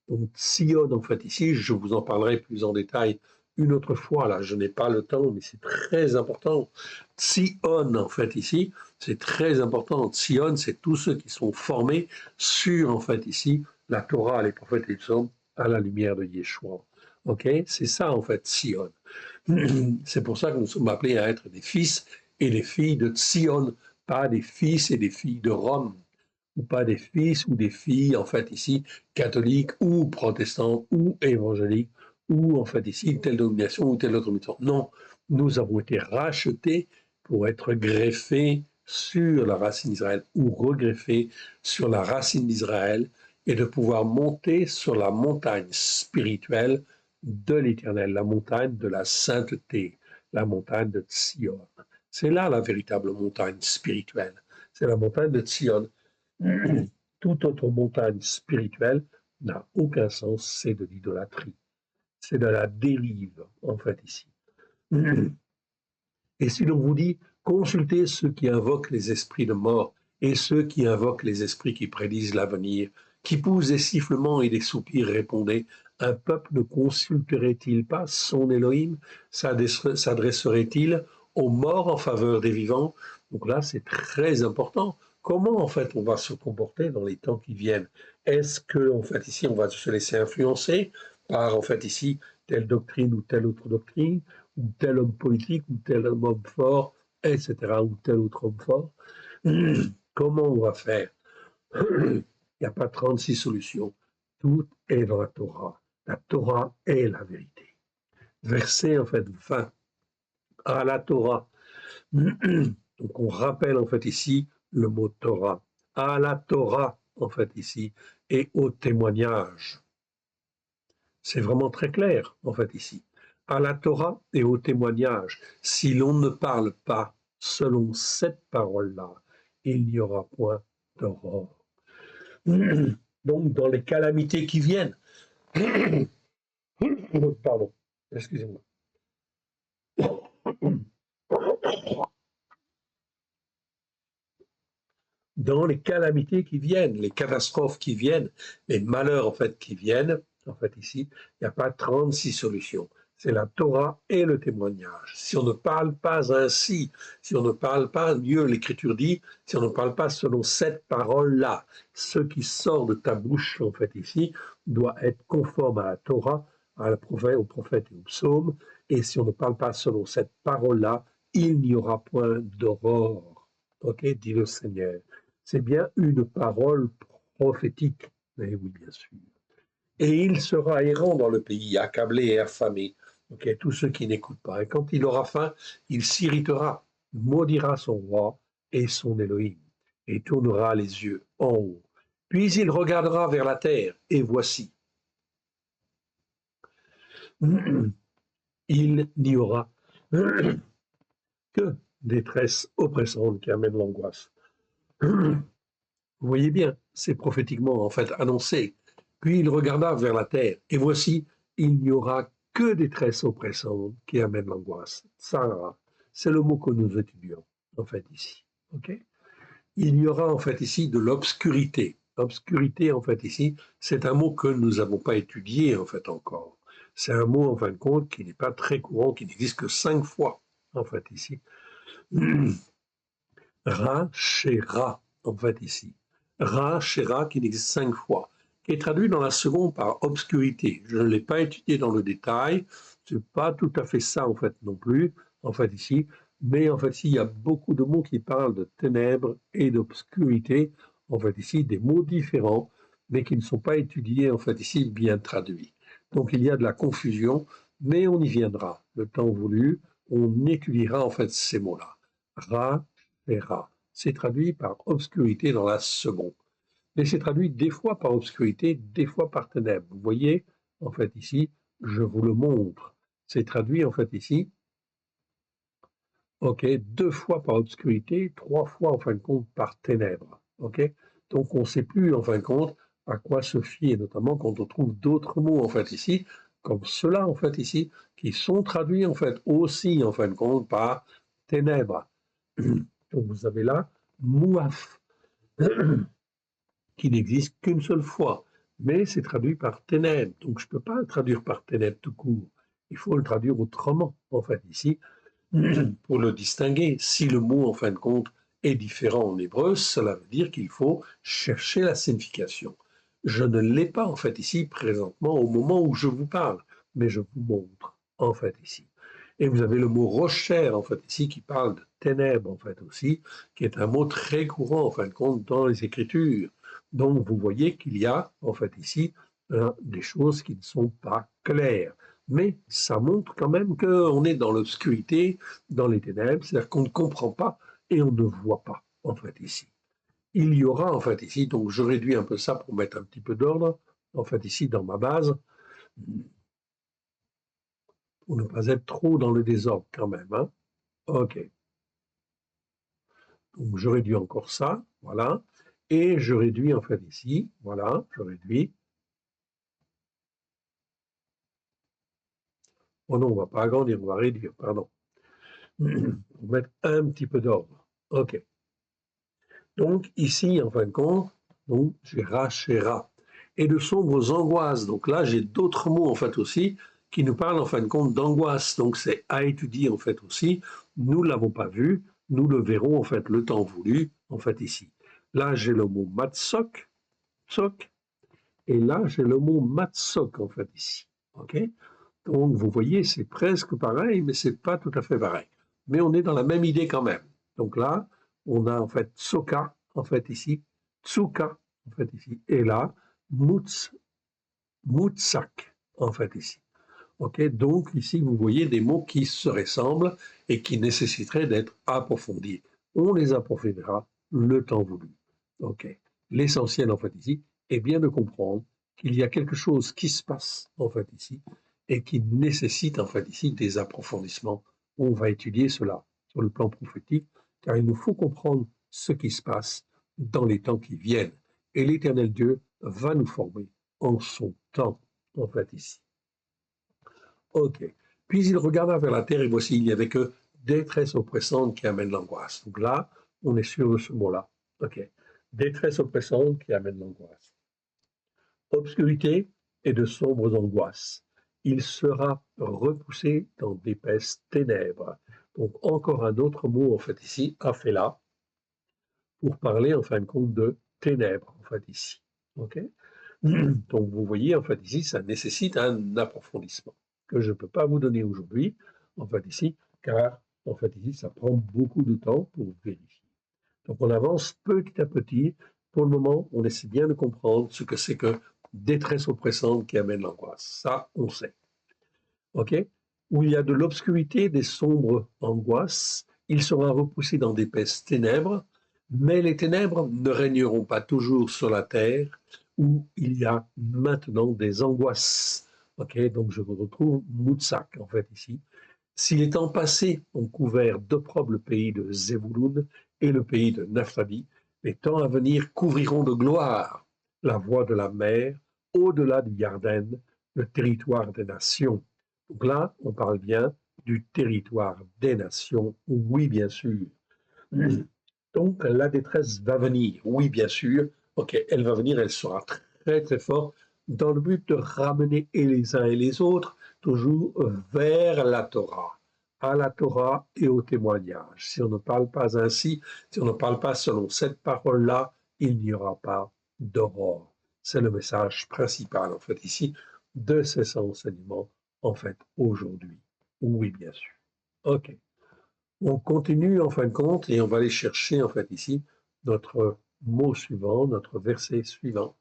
donc Tsion, en fait, ici, je vous en parlerai plus en détail une autre fois, là, je n'ai pas le temps, mais c'est très important. Tsion, en fait, ici, c'est très important. Tsion, c'est tous ceux qui sont formés sur, en fait, ici, la Torah, les prophètes et les psaumes, à la lumière de Yeshua. OK? C'est ça, en fait, Tsion. C'est pour ça que nous sommes appelés à être des fils et des filles de Tsion, pas des fils et des filles de Rome, ou pas des fils ou des filles, en fait, ici, catholiques ou protestants ou évangéliques, ou en fait, ici, telle domination ou telle autre mission. Non, nous avons été rachetés pour être greffés sur la racine d'Israël ou regreffés sur la racine d'Israël et de pouvoir monter sur la montagne spirituelle de l'Éternel, la montagne de la sainteté, la montagne de Tsion. C'est là la véritable montagne spirituelle. C'est la montagne de Tsion. Toute autre montagne spirituelle n'a aucun sens, c'est de l'idolâtrie. c'est de la dérive, en fait, ici. Et si l'on vous dit, consultez ceux qui invoquent les esprits de mort et ceux qui invoquent les esprits qui prédisent l'avenir, qui poussent des sifflements et des soupirs, répondez, un peuple ne consulterait-il pas son Elohim, s'adresserait-il aux morts en faveur des vivants? Donc là, c'est très important. Comment, en fait, on va se comporter dans les temps qui viennent? Est-ce que, en fait, ici, on va se laisser influencer par, en fait, ici, telle doctrine ou telle autre doctrine, ou tel homme politique, ou tel homme fort, etc., ou tel autre homme fort? Comment on va faire? Il n'y a pas 36 solutions. Tout est dans la Torah. La Torah est la vérité. Verset, en fait, 20. À la Torah. Donc, on rappelle, en fait, ici, le mot Torah. À la Torah, en fait, ici, et au témoignage. C'est vraiment très clair, en fait, ici. À la Torah et au témoignage. Si l'on ne parle pas selon cette parole-là, il n'y aura point d'aurore. Donc, dans les calamités qui viennent, pardon, excusez-moi. Dans les calamités qui viennent, les catastrophes qui viennent, les malheurs en fait qui viennent, en fait ici, il n'y a pas 36 solutions. C'est la Torah et le témoignage. Si on ne parle pas ainsi, si on ne parle pas, mieux l'Écriture dit, si on ne parle pas selon cette parole-là, ce qui sort de ta bouche, en fait ici, doit être conforme à la Torah, au prophète et au psaume, et si on ne parle pas selon cette parole-là, il n'y aura point d'aurore. Ok, dit le Seigneur. C'est bien une parole prophétique. Mais oui, bien sûr. Et il sera errant dans le pays, accablé et affamé. Okay, tous ceux qui n'écoutent pas. Et quand il aura faim, il s'irritera, maudira son roi et son Elohim, et tournera les yeux en haut. Puis il regardera vers la terre, et voici, il n'y aura que détresse oppressante qui amène l'angoisse. Vous voyez bien, c'est prophétiquement en fait annoncé. Puis il regarda vers la terre, et voici, il n'y aura que détresse oppressante qui amène l'angoisse. Sarah, c'est le mot que nous étudions, en fait, ici. Okay, il y aura, en fait, ici, de l'obscurité. Obscurité, en fait, ici, c'est un mot que nous n'avons pas étudié, en fait, encore. C'est un mot, en fin de compte, qui n'est pas très courant, qui n'existe que 5 fois, en fait, ici. Ra, Shera, en fait, ici. Ra, Shera, qui existe 5 fois, qui est traduit dans la seconde par obscurité. Je ne l'ai pas étudié dans le détail, c'est pas tout à fait ça, en fait, non plus, en fait, ici, mais en fait, ici, il y a beaucoup de mots qui parlent de ténèbres et d'obscurité, en fait, ici, des mots différents, mais qui ne sont pas étudiés, en fait, ici, bien traduits. Donc, il y a de la confusion, mais on y viendra, le temps voulu, on étudiera, en fait, ces mots-là. Ra, Shera. C'est traduit par obscurité dans la seconde. Mais c'est traduit des fois par obscurité, des fois par ténèbres. Vous voyez, en fait, ici, je vous le montre. C'est traduit, en fait, ici, ok, 2 fois par obscurité, 3 fois, en fin de compte, par ténèbres. Ok, donc, on ne sait plus, en fin de compte, à quoi se fier, notamment quand on trouve d'autres mots, en fait, ici, comme ceux-là, en fait, ici, qui sont traduits, en fait, aussi, en fin de compte, par ténèbres. Donc, vous avez là Mouaf, qui n'existe qu'une seule fois, mais c'est traduit par ténèbres. Donc je ne peux pas le traduire par ténèbres tout court. Il faut le traduire autrement, en fait, ici, pour le distinguer. Si le mot, en fin de compte, est différent en hébreu, cela veut dire qu'il faut chercher la signification. Je ne l'ai pas, en fait, ici, présentement, au moment où je vous parle, mais je vous montre, en fait, ici. Et vous avez le mot rocher, en fait, ici, qui parle de ténèbres, en fait, aussi, qui est un mot très courant, en fin de compte, dans les Écritures. Donc, vous voyez qu'il y a, en fait, ici, des choses qui ne sont pas claires. Mais ça montre quand même qu'on est dans l'obscurité, dans les ténèbres, c'est-à-dire qu'on ne comprend pas et on ne voit pas, en fait, ici. Il y aura, en fait, ici, donc je réduis un peu ça pour mettre un petit peu d'ordre, en fait, ici, dans ma base, pour ne pas être trop dans le désordre quand même. Hein. OK. Donc je réduis encore ça, voilà. Et je réduis, en fait, ici, voilà, je réduis. Oh non, on ne va pas agrandir, on va réduire, pardon. On va mettre un petit peu d'ordre. OK. Donc ici, en fin de compte, donc j'ai Ra chez Ra. Et de sombres angoisses. Donc là, j'ai d'autres mots en fait aussi qui nous parlent en fin de compte d'angoisse. Donc c'est à étudier en fait aussi. Nous ne l'avons pas vu, nous le verrons en fait le temps voulu en fait ici. Là, j'ai le mot matsok, tsok, et là, j'ai le mot matsok en fait ici. OK? Donc vous voyez, c'est presque pareil, mais c'est pas tout à fait pareil. Mais on est dans la même idée quand même. Donc là, on a en fait Soka, en fait ici, Tsuka, en fait ici, et là, Mutsak, en fait ici. Ok, donc ici, vous voyez des mots qui se ressemblent et qui nécessiteraient d'être approfondis. On les approfondira le temps voulu. Ok, l'essentiel en fait ici est bien de comprendre qu'il y a quelque chose qui se passe en fait ici et qui nécessite en fait ici des approfondissements. On va étudier cela sur le plan prophétique, car il nous faut comprendre ce qui se passe dans les temps qui viennent. Et l'Éternel Dieu va nous former en son temps en fait ici. Ok. Puis il regarda vers la terre et voici, il n'y avait que détresse oppressante qui amène l'angoisse. Donc là, on est sûr de ce mot-là. Ok. Détresse oppressante qui amène l'angoisse. Obscurité et de sombres angoisses. Il sera repoussé dans d'épaisses ténèbres. Donc encore un autre mot en fait ici, afela, pour parler en fin de compte de ténèbres en fait ici. Ok. Donc vous voyez en fait ici, ça nécessite un approfondissement que je ne peux pas vous donner aujourd'hui, en fait ici, car en fait ici, ça prend beaucoup de temps pour vérifier. Donc on avance petit à petit. Pour le moment, on essaie bien de comprendre ce que c'est que détresse oppressante qui amène l'angoisse. Ça, on sait. OK? Où il y a de l'obscurité, des sombres angoisses, il sera repoussé dans d'épaisses ténèbres, mais les ténèbres ne régneront pas toujours sur la terre, où il y a maintenant des angoisses. OK? Donc je retrouve Moutsak, en fait, ici. Si les temps passés ont couvert d'opprobre le pays de Zébouloun et le pays de Naphtali, les temps à venir couvriront de gloire la voie de la mer, au-delà du Yarden, le territoire des nations. Donc là, on parle bien du territoire des nations, oui, bien sûr. Donc la détresse va venir, oui, bien sûr. Ok, elle va venir, elle sera très, très forte dans le but de ramener et les uns et les autres toujours vers la Torah, à la Torah et au témoignage. Si on ne parle pas ainsi, si on ne parle pas selon cette parole-là, il n'y aura pas d'aurore. C'est le message principal, en fait, ici, de ces enseignements, en fait, aujourd'hui. Oui, bien sûr. OK. On continue, en fin de compte, et on va aller chercher, en fait, ici, notre mot suivant, notre verset suivant.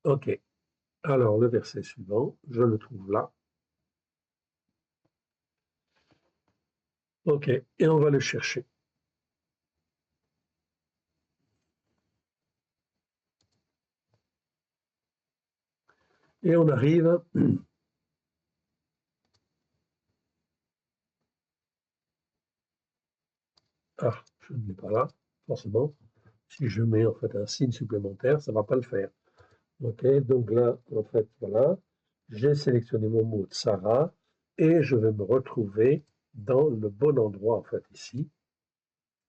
OK. Alors, le verset suivant, je le trouve là. OK, et on va le chercher. Et on arrive. Ah, je ne l'ai pas là, forcément. Si je mets en fait un signe supplémentaire, ça ne va pas le faire. OK, donc là, en fait, voilà, j'ai sélectionné mon mot Sarah et je vais me retrouver dans le bon endroit, en fait, ici.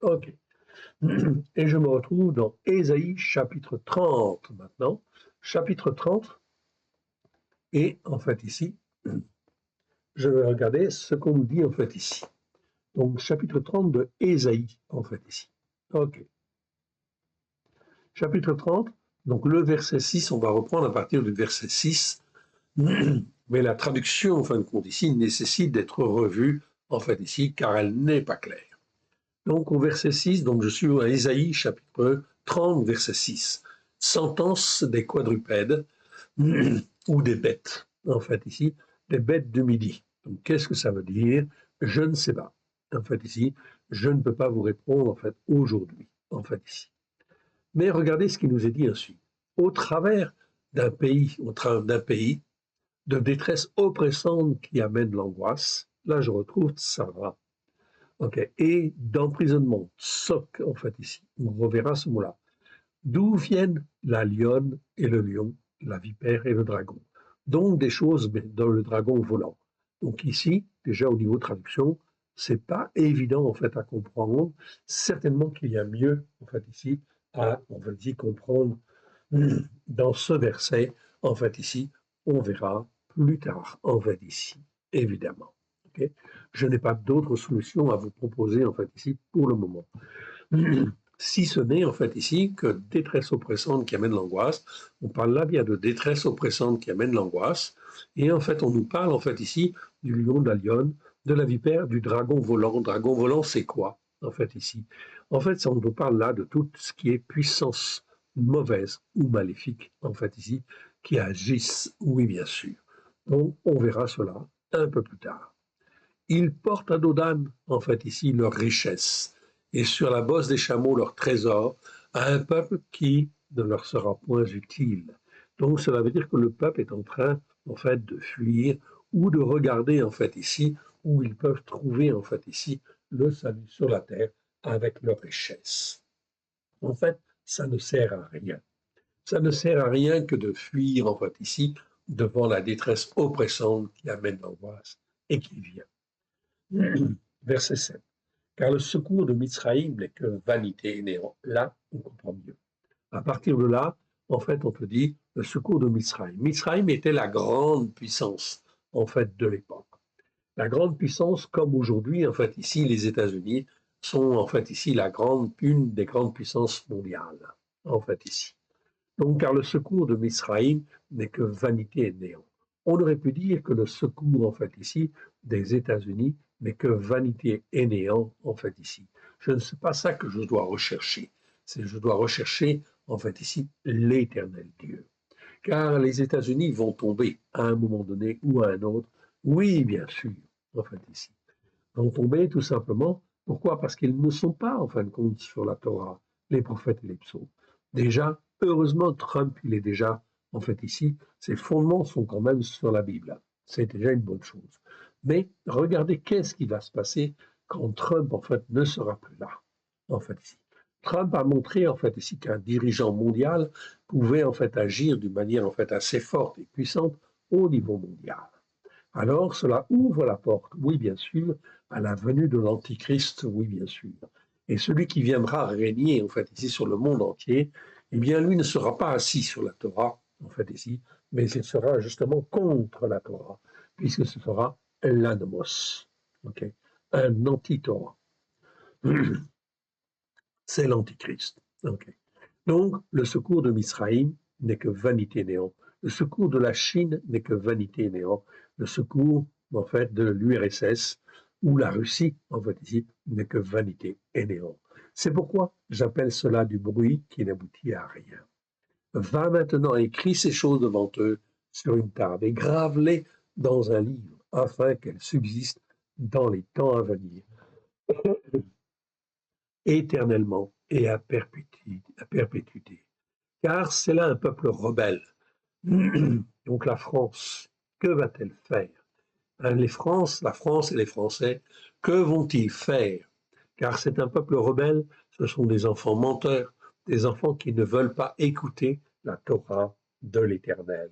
OK. Et je me retrouve dans Ésaïe chapitre 30 maintenant. Chapitre 30. Et en fait ici, je vais regarder ce qu'on nous dit en fait ici. Donc chapitre 30 de Ésaïe en fait ici. OK. Chapitre 30, donc le verset 6, on va reprendre à partir du verset 6. Mais la traduction en fin de compte ici nécessite d'être revue en fait ici car elle n'est pas claire. Donc au verset 6, donc je suis à Ésaïe chapitre 30 verset 6. Sentence des quadrupèdes ou des bêtes, en fait ici, des bêtes du midi. Donc qu'est-ce que ça veut dire? Je ne sais pas. En fait ici, je ne peux pas vous répondre en fait aujourd'hui, en fait ici. Mais regardez ce qui nous est dit ensuite. Au travers d'un pays, de détresse oppressante qui amène l'angoisse, là je retrouve Sarah. Okay. Et d'emprisonnement, soc en fait ici, on reverra ce mot-là. D'où viennent la lionne et le lion, la vipère et le dragon? Donc des choses dans le dragon volant. Donc ici, déjà au niveau traduction, c'est pas évident en fait à comprendre. Certainement qu'il y a mieux en fait ici à, on va dire, comprendre dans ce verset. En fait ici, on verra plus tard en fait ici, évidemment. Ok. Je n'ai pas d'autre solution à vous proposer en fait ici pour le moment. Si ce n'est en fait ici que détresse oppressante qui amène l'angoisse. On parle là bien de détresse oppressante qui amène l'angoisse. Et en fait, on nous parle en fait ici du lion, de la lionne, de la vipère, du dragon volant. Dragon volant, c'est quoi en fait ici? En fait, on nous parle là de tout ce qui est puissance mauvaise ou maléfique en fait ici, qui agissent, oui bien sûr. Donc, on verra cela un peu plus tard. Ils portent à dos d'âne, en fait, ici, leur richesse, et sur la bosse des chameaux leur trésor, à un peuple qui ne leur sera point utile. Donc, cela veut dire que le peuple est en train, en fait, de fuir ou de regarder, en fait, ici, où ils peuvent trouver, en fait, ici, le salut sur la terre avec leur richesse. En fait, ça ne sert à rien. Ça ne sert à rien que de fuir, en fait, ici, devant la détresse oppressante qui amène l'angoisse et qui vient. Verset 7. Car le secours de Mitzraïm n'est que vanité et néant. Là, on comprend mieux. À partir de là, en fait, on te dit le secours de Mitzraïm. Mitzraïm était la grande puissance, en fait, de l'époque. La grande puissance, comme aujourd'hui, en fait, ici, les États-Unis sont, en fait, ici, une des grandes puissances mondiales, en fait, ici. Donc, car le secours de Misraïm n'est que vanité et néant. On aurait pu dire que le secours, en fait, ici, des États-Unis n'est que vanité et néant, en fait, ici. Je ne sais pas ça que je dois rechercher. Je dois rechercher, en fait, ici, l'éternel Dieu. Car les États-Unis vont tomber à un moment donné ou à un autre. Oui, bien sûr, en fait, ici. Vont tomber tout simplement. Pourquoi? Parce qu'ils ne sont pas, en fin de compte, sur la Torah, les prophètes et les psaumes. Déjà, heureusement, Trump, il est déjà, en fait, ici, ses fondements sont quand même sur la Bible. C'est déjà une bonne chose. Mais regardez qu'est-ce qui va se passer quand Trump, en fait, ne sera plus là, en fait, ici. Trump a montré, en fait, ici, qu'un dirigeant mondial pouvait, en fait, agir d'une manière, en fait, assez forte et puissante au niveau mondial. Alors, cela ouvre la porte, oui, bien sûr, à la venue de l'Antichrist, oui, bien sûr. Et celui qui viendra régner, en fait, ici sur le monde entier, eh bien, lui ne sera pas assis sur la Torah, en fait, ici, mais il sera justement contre la Torah, puisque ce sera l'anomos, ok, un anti-Torah. C'est l'Antichrist. Okay. Donc, le secours de Misraïm n'est que vanité néant. Le secours de la Chine n'est que vanité néant. Le secours, en fait, de l'URSS ou la Russie, en fait, ici, n'est que vanité et néant. C'est pourquoi j'appelle cela du bruit qui n'aboutit à rien. Va maintenant écris ces choses devant eux sur une table et grave-les dans un livre afin qu'elles subsistent dans les temps à venir, éternellement et à perpétuité. Car c'est là un peuple rebelle. Donc la France, que va-t-elle faire? La France et les Français, que vont-ils faire? Car c'est un peuple rebelle, ce sont des enfants menteurs, des enfants qui ne veulent pas écouter la Torah de l'Éternel.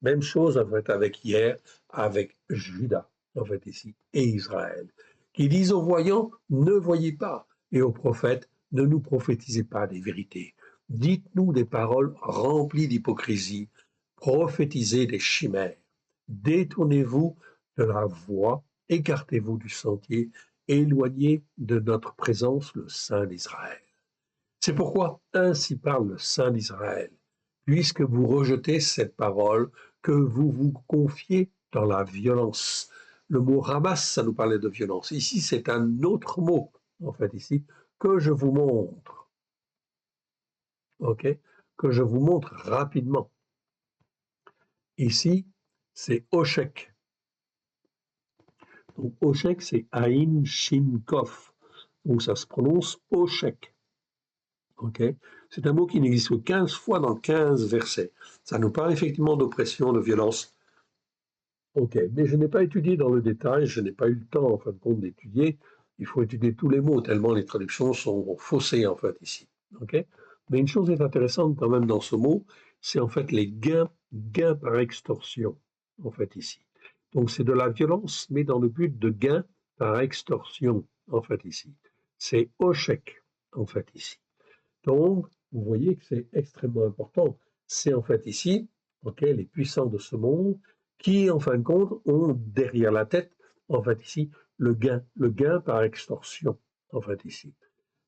Même chose en fait avec hier, avec Juda, en fait ici, et Israël, qui disent aux voyants, ne voyez pas, et aux prophètes, ne nous prophétisez pas des vérités. Dites-nous des paroles remplies d'hypocrisie, prophétisez des chimères. Détournez-vous de la voie, écartez-vous du sentier, éloignez de notre présence le Saint d'Israël. C'est pourquoi ainsi parle le Saint d'Israël, puisque vous rejetez cette parole, que vous vous confiez dans la violence. Le mot ramasse, ça nous parlait de violence. Ici, c'est un autre mot, en fait, ici, que je vous montre. OK? Que je vous montre rapidement. Ici, c'est Oshek. Donc, Oshek, c'est Aïn Shin Kof. Donc, ça se prononce Oshek. OK? C'est un mot qui n'existe que 15 fois dans 15 versets. Ça nous parle effectivement d'oppression, de violence. OK, mais je n'ai pas étudié dans le détail, je n'ai pas eu le temps, en fin de compte, d'étudier. Il faut étudier tous les mots, tellement les traductions sont faussées, en fait, ici. OK? Mais une chose est intéressante quand même dans ce mot, c'est en fait les gains par extorsion. en fait, ici. Donc, c'est de la violence, mais dans le but de gain par extorsion, en fait, ici. C'est Oshek, en fait, ici. Donc, vous voyez que c'est extrêmement important. C'est en fait ici, les puissants de ce monde qui, en fin de compte, ont derrière la tête, en fait ici, le gain par extorsion, en fait ici.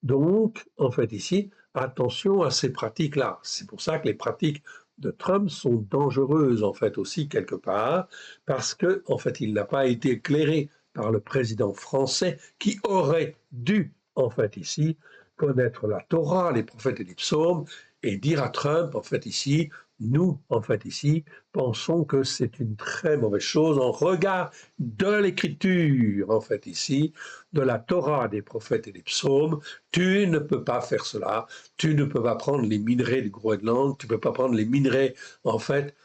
Donc, en fait ici, attention à ces pratiques-là. C'est pour ça que les pratiques de Trump sont dangereuses, en fait aussi, quelque part, parce que, en fait, il n'a pas été éclairé par le président français qui aurait dû, en fait ici, connaître la Torah, les prophètes et les psaumes, et dire à Trump, en fait ici, nous, en fait ici, pensons que c'est une très mauvaise chose en regard de l'écriture, en fait ici, de la Torah, des prophètes et des psaumes. Tu ne peux pas faire cela, tu ne peux pas prendre les minerais du Groenland, tu ne peux pas prendre les minerais, en fait,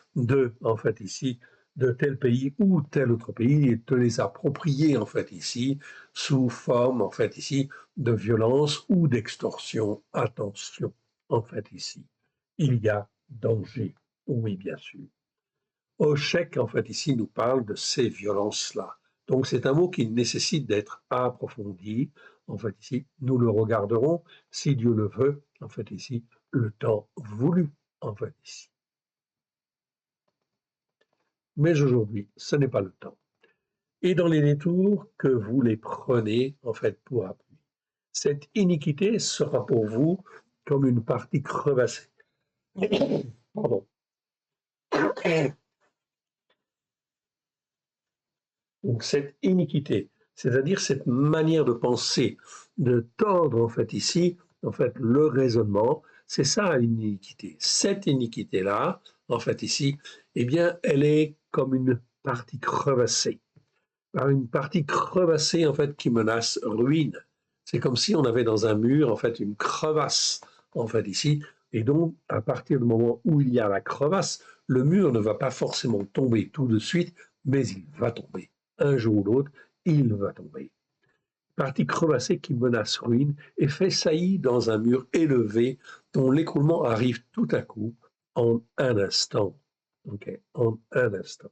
ici, de tel pays ou tel autre pays et te les approprier, en fait, ici, sous forme, en fait, ici, de violence ou d'extorsion. Attention, en fait, ici, il y a danger. Oui, bien sûr. Oshek, en fait, ici, nous parle de ces violences-là. Donc, c'est un mot qui nécessite d'être approfondi. En fait, ici, nous le regarderons, si Dieu le veut, en fait, ici, le temps voulu, en fait, ici. Mais aujourd'hui, ce n'est pas le temps. Et dans les détours que vous les prenez, en fait, pour appui. Cette iniquité sera pour vous comme une partie crevassée. Pardon. Donc cette iniquité, c'est-à-dire cette manière de penser, de tordre en fait ici, en fait le raisonnement, c'est ça l'iniquité. Cette iniquité-là, en fait ici, eh bien, elle est comme une partie crevassée. Une partie crevassée en fait qui menace ruine. C'est comme si on avait dans un mur en fait une crevasse en fait ici, et donc à partir du moment où il y a la crevasse, le mur ne va pas forcément tomber tout de suite, mais il va tomber. Un jour ou l'autre, il va tomber. Partie crevassée qui menace ruine et fait saillie dans un mur élevé dont l'écroulement arrive tout à coup en un instant. Ok, en un instant.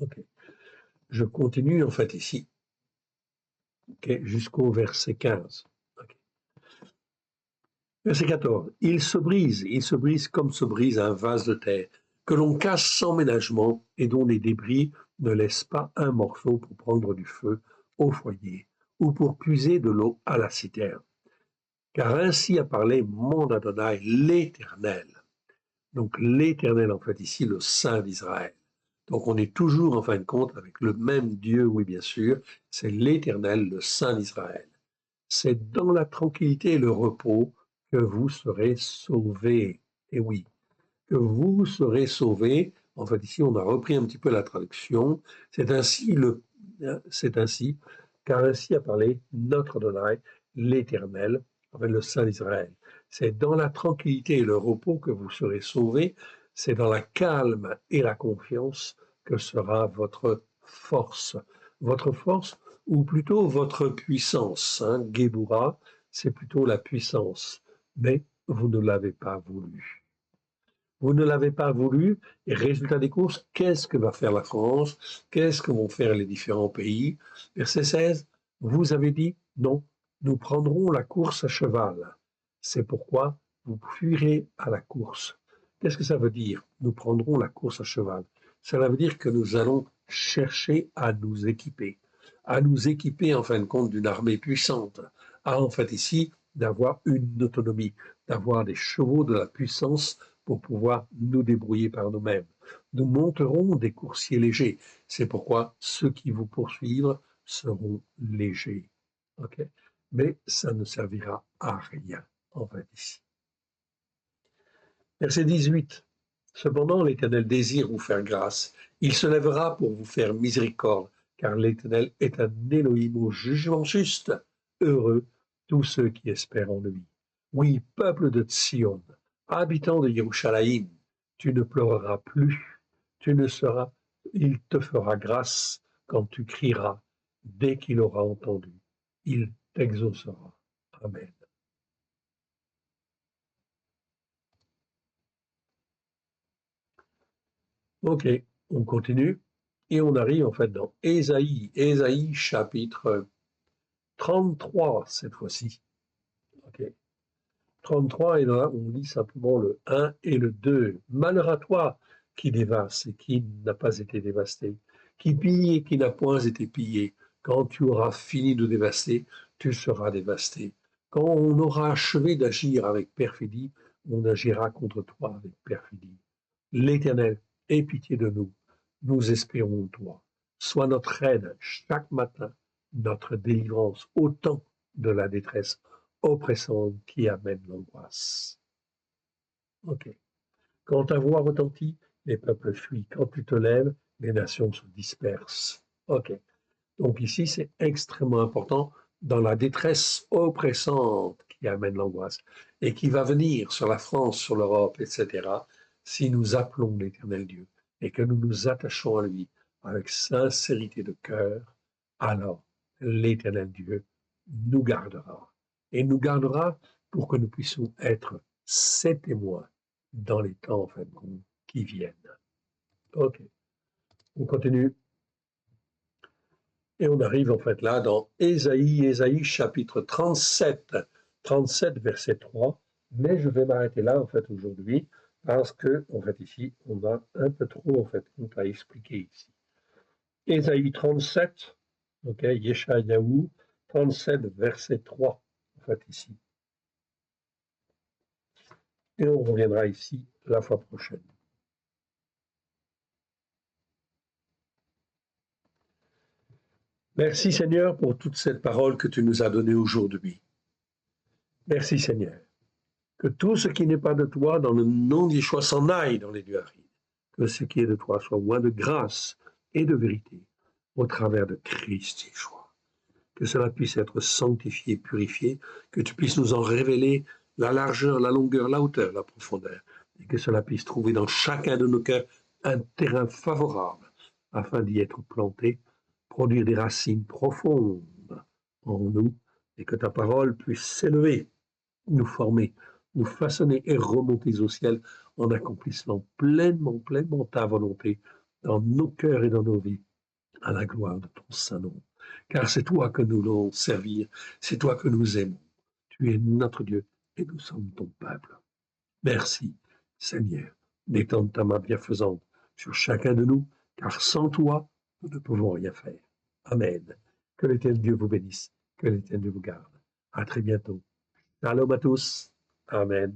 Ok. Je continue en fait ici. Okay, jusqu'au verset 15. Okay. Verset 14. Il se brise comme se brise un vase de terre, que l'on casse sans ménagement et dont les débris ne laissent pas un morceau pour prendre du feu au foyer ou pour puiser de l'eau à la citerne. Car ainsi a parlé mon Adonai, l'Éternel. Donc l'Éternel, en fait, ici, le Saint d'Israël. Donc on est toujours, en fin de compte, avec le même Dieu, oui, bien sûr, c'est l'Éternel, le Saint d'Israël. C'est dans la tranquillité et le repos que vous serez sauvés. Et oui, que vous serez sauvés. En fait, ici, on a repris un petit peu la traduction. C'est ainsi, car ainsi a parlé notre Adonai, l'Éternel, en fait, le Saint d'Israël. C'est dans la tranquillité et le repos que vous serez sauvés. C'est dans la calme et la confiance que sera votre force. Votre force, ou plutôt votre puissance. Hein, Géboura, c'est plutôt la puissance. Mais vous ne l'avez pas voulu. Vous ne l'avez pas voulu, et résultat des courses, qu'est-ce que va faire la France? Qu'est-ce que vont faire les différents pays? Verset 16, vous avez dit, non, nous prendrons la course à cheval. C'est pourquoi vous fuirez à la course. Qu'est-ce que ça veut dire? Nous prendrons la course à cheval. Cela veut dire que nous allons chercher à nous équiper en fin de compte d'une armée puissante, à en fait ici d'avoir une autonomie, d'avoir des chevaux de la puissance pour pouvoir nous débrouiller par nous-mêmes. Nous monterons des coursiers légers. C'est pourquoi ceux qui vous poursuivent seront légers. Okay? Mais ça ne servira à rien, en fait, ici. Verset 18. Cependant, l'Éternel désire vous faire grâce. Il se lèvera pour vous faire miséricorde, car l'Éternel est un Élohim au jugement juste. Heureux tous ceux qui espèrent en lui. Oui, peuple de Sion, habitant de Yerushalayim, tu ne pleureras plus, tu ne seras, il te fera grâce quand tu crieras, dès qu'il aura entendu, il t'exaucera. Amen. Ok. On continue et on arrive en fait dans Ésaïe chapitre 33 cette fois-ci. Ok. 33 et là on lit simplement le 1 et le 2. Malheur à toi qui dévaste et qui n'a pas été dévasté, qui pille et qui n'a point été pillé. Quand tu auras fini de dévaster, tu seras dévasté. Quand on aura achevé d'agir avec perfidie, on agira contre toi avec perfidie. L'Éternel, aie pitié de nous, nous espérons en toi. Sois notre aide chaque matin, notre délivrance au temps de la détresse oppressante qui amène l'angoisse. Ok. Quand ta voix retentit, les peuples fuient. Quand tu te lèves, les nations se dispersent. Ok. Donc ici, c'est extrêmement important dans la détresse oppressante qui amène l'angoisse et qui va venir sur la France, sur l'Europe, etc., si nous appelons l'Éternel Dieu et que nous nous attachons à lui avec sincérité de cœur, alors l'Éternel Dieu nous gardera et nous gardera pour que nous puissions être ses témoins dans les temps en fin de compte qui viennent. Ok, on continue. Et on arrive en fait là dans Ésaïe chapitre 37, 37 verset 3. Mais je vais m'arrêter là en fait aujourd'hui parce que en fait ici on a un peu trop en fait à expliquer ici. Ésaïe 37, ok, Yeshayahu 37 verset 3 en fait ici. Et on reviendra ici la fois prochaine. Merci Seigneur pour toute cette parole que tu nous as donnée aujourd'hui. Merci Seigneur. Que tout ce qui n'est pas de toi, dans le nom d'Yeshua, s'en aille dans les lieux arides. Que ce qui est de toi soit loin de grâce et de vérité au travers de Christ Yeshua. Que cela puisse être sanctifié, purifié, que tu puisses nous en révéler la largeur, la longueur, la hauteur, la profondeur, et que cela puisse trouver dans chacun de nos cœurs un terrain favorable afin d'y être planté, produire des racines profondes en nous, et que ta parole puisse s'élever, nous former, nous façonner et remonter au ciel en accomplissant pleinement ta volonté dans nos cœurs et dans nos vies, à la gloire de ton Saint-Nom. Car c'est toi que nous voulons servir, c'est toi que nous aimons. Tu es notre Dieu et nous sommes ton peuple. Merci, Seigneur, d'étendre ta main bienfaisante sur chacun de nous, car sans toi, nous ne pouvons rien faire. Amen. Que l'Éternel Dieu vous bénisse, que l'Éternel Dieu vous garde. À très bientôt. Shalom à tous. Amen.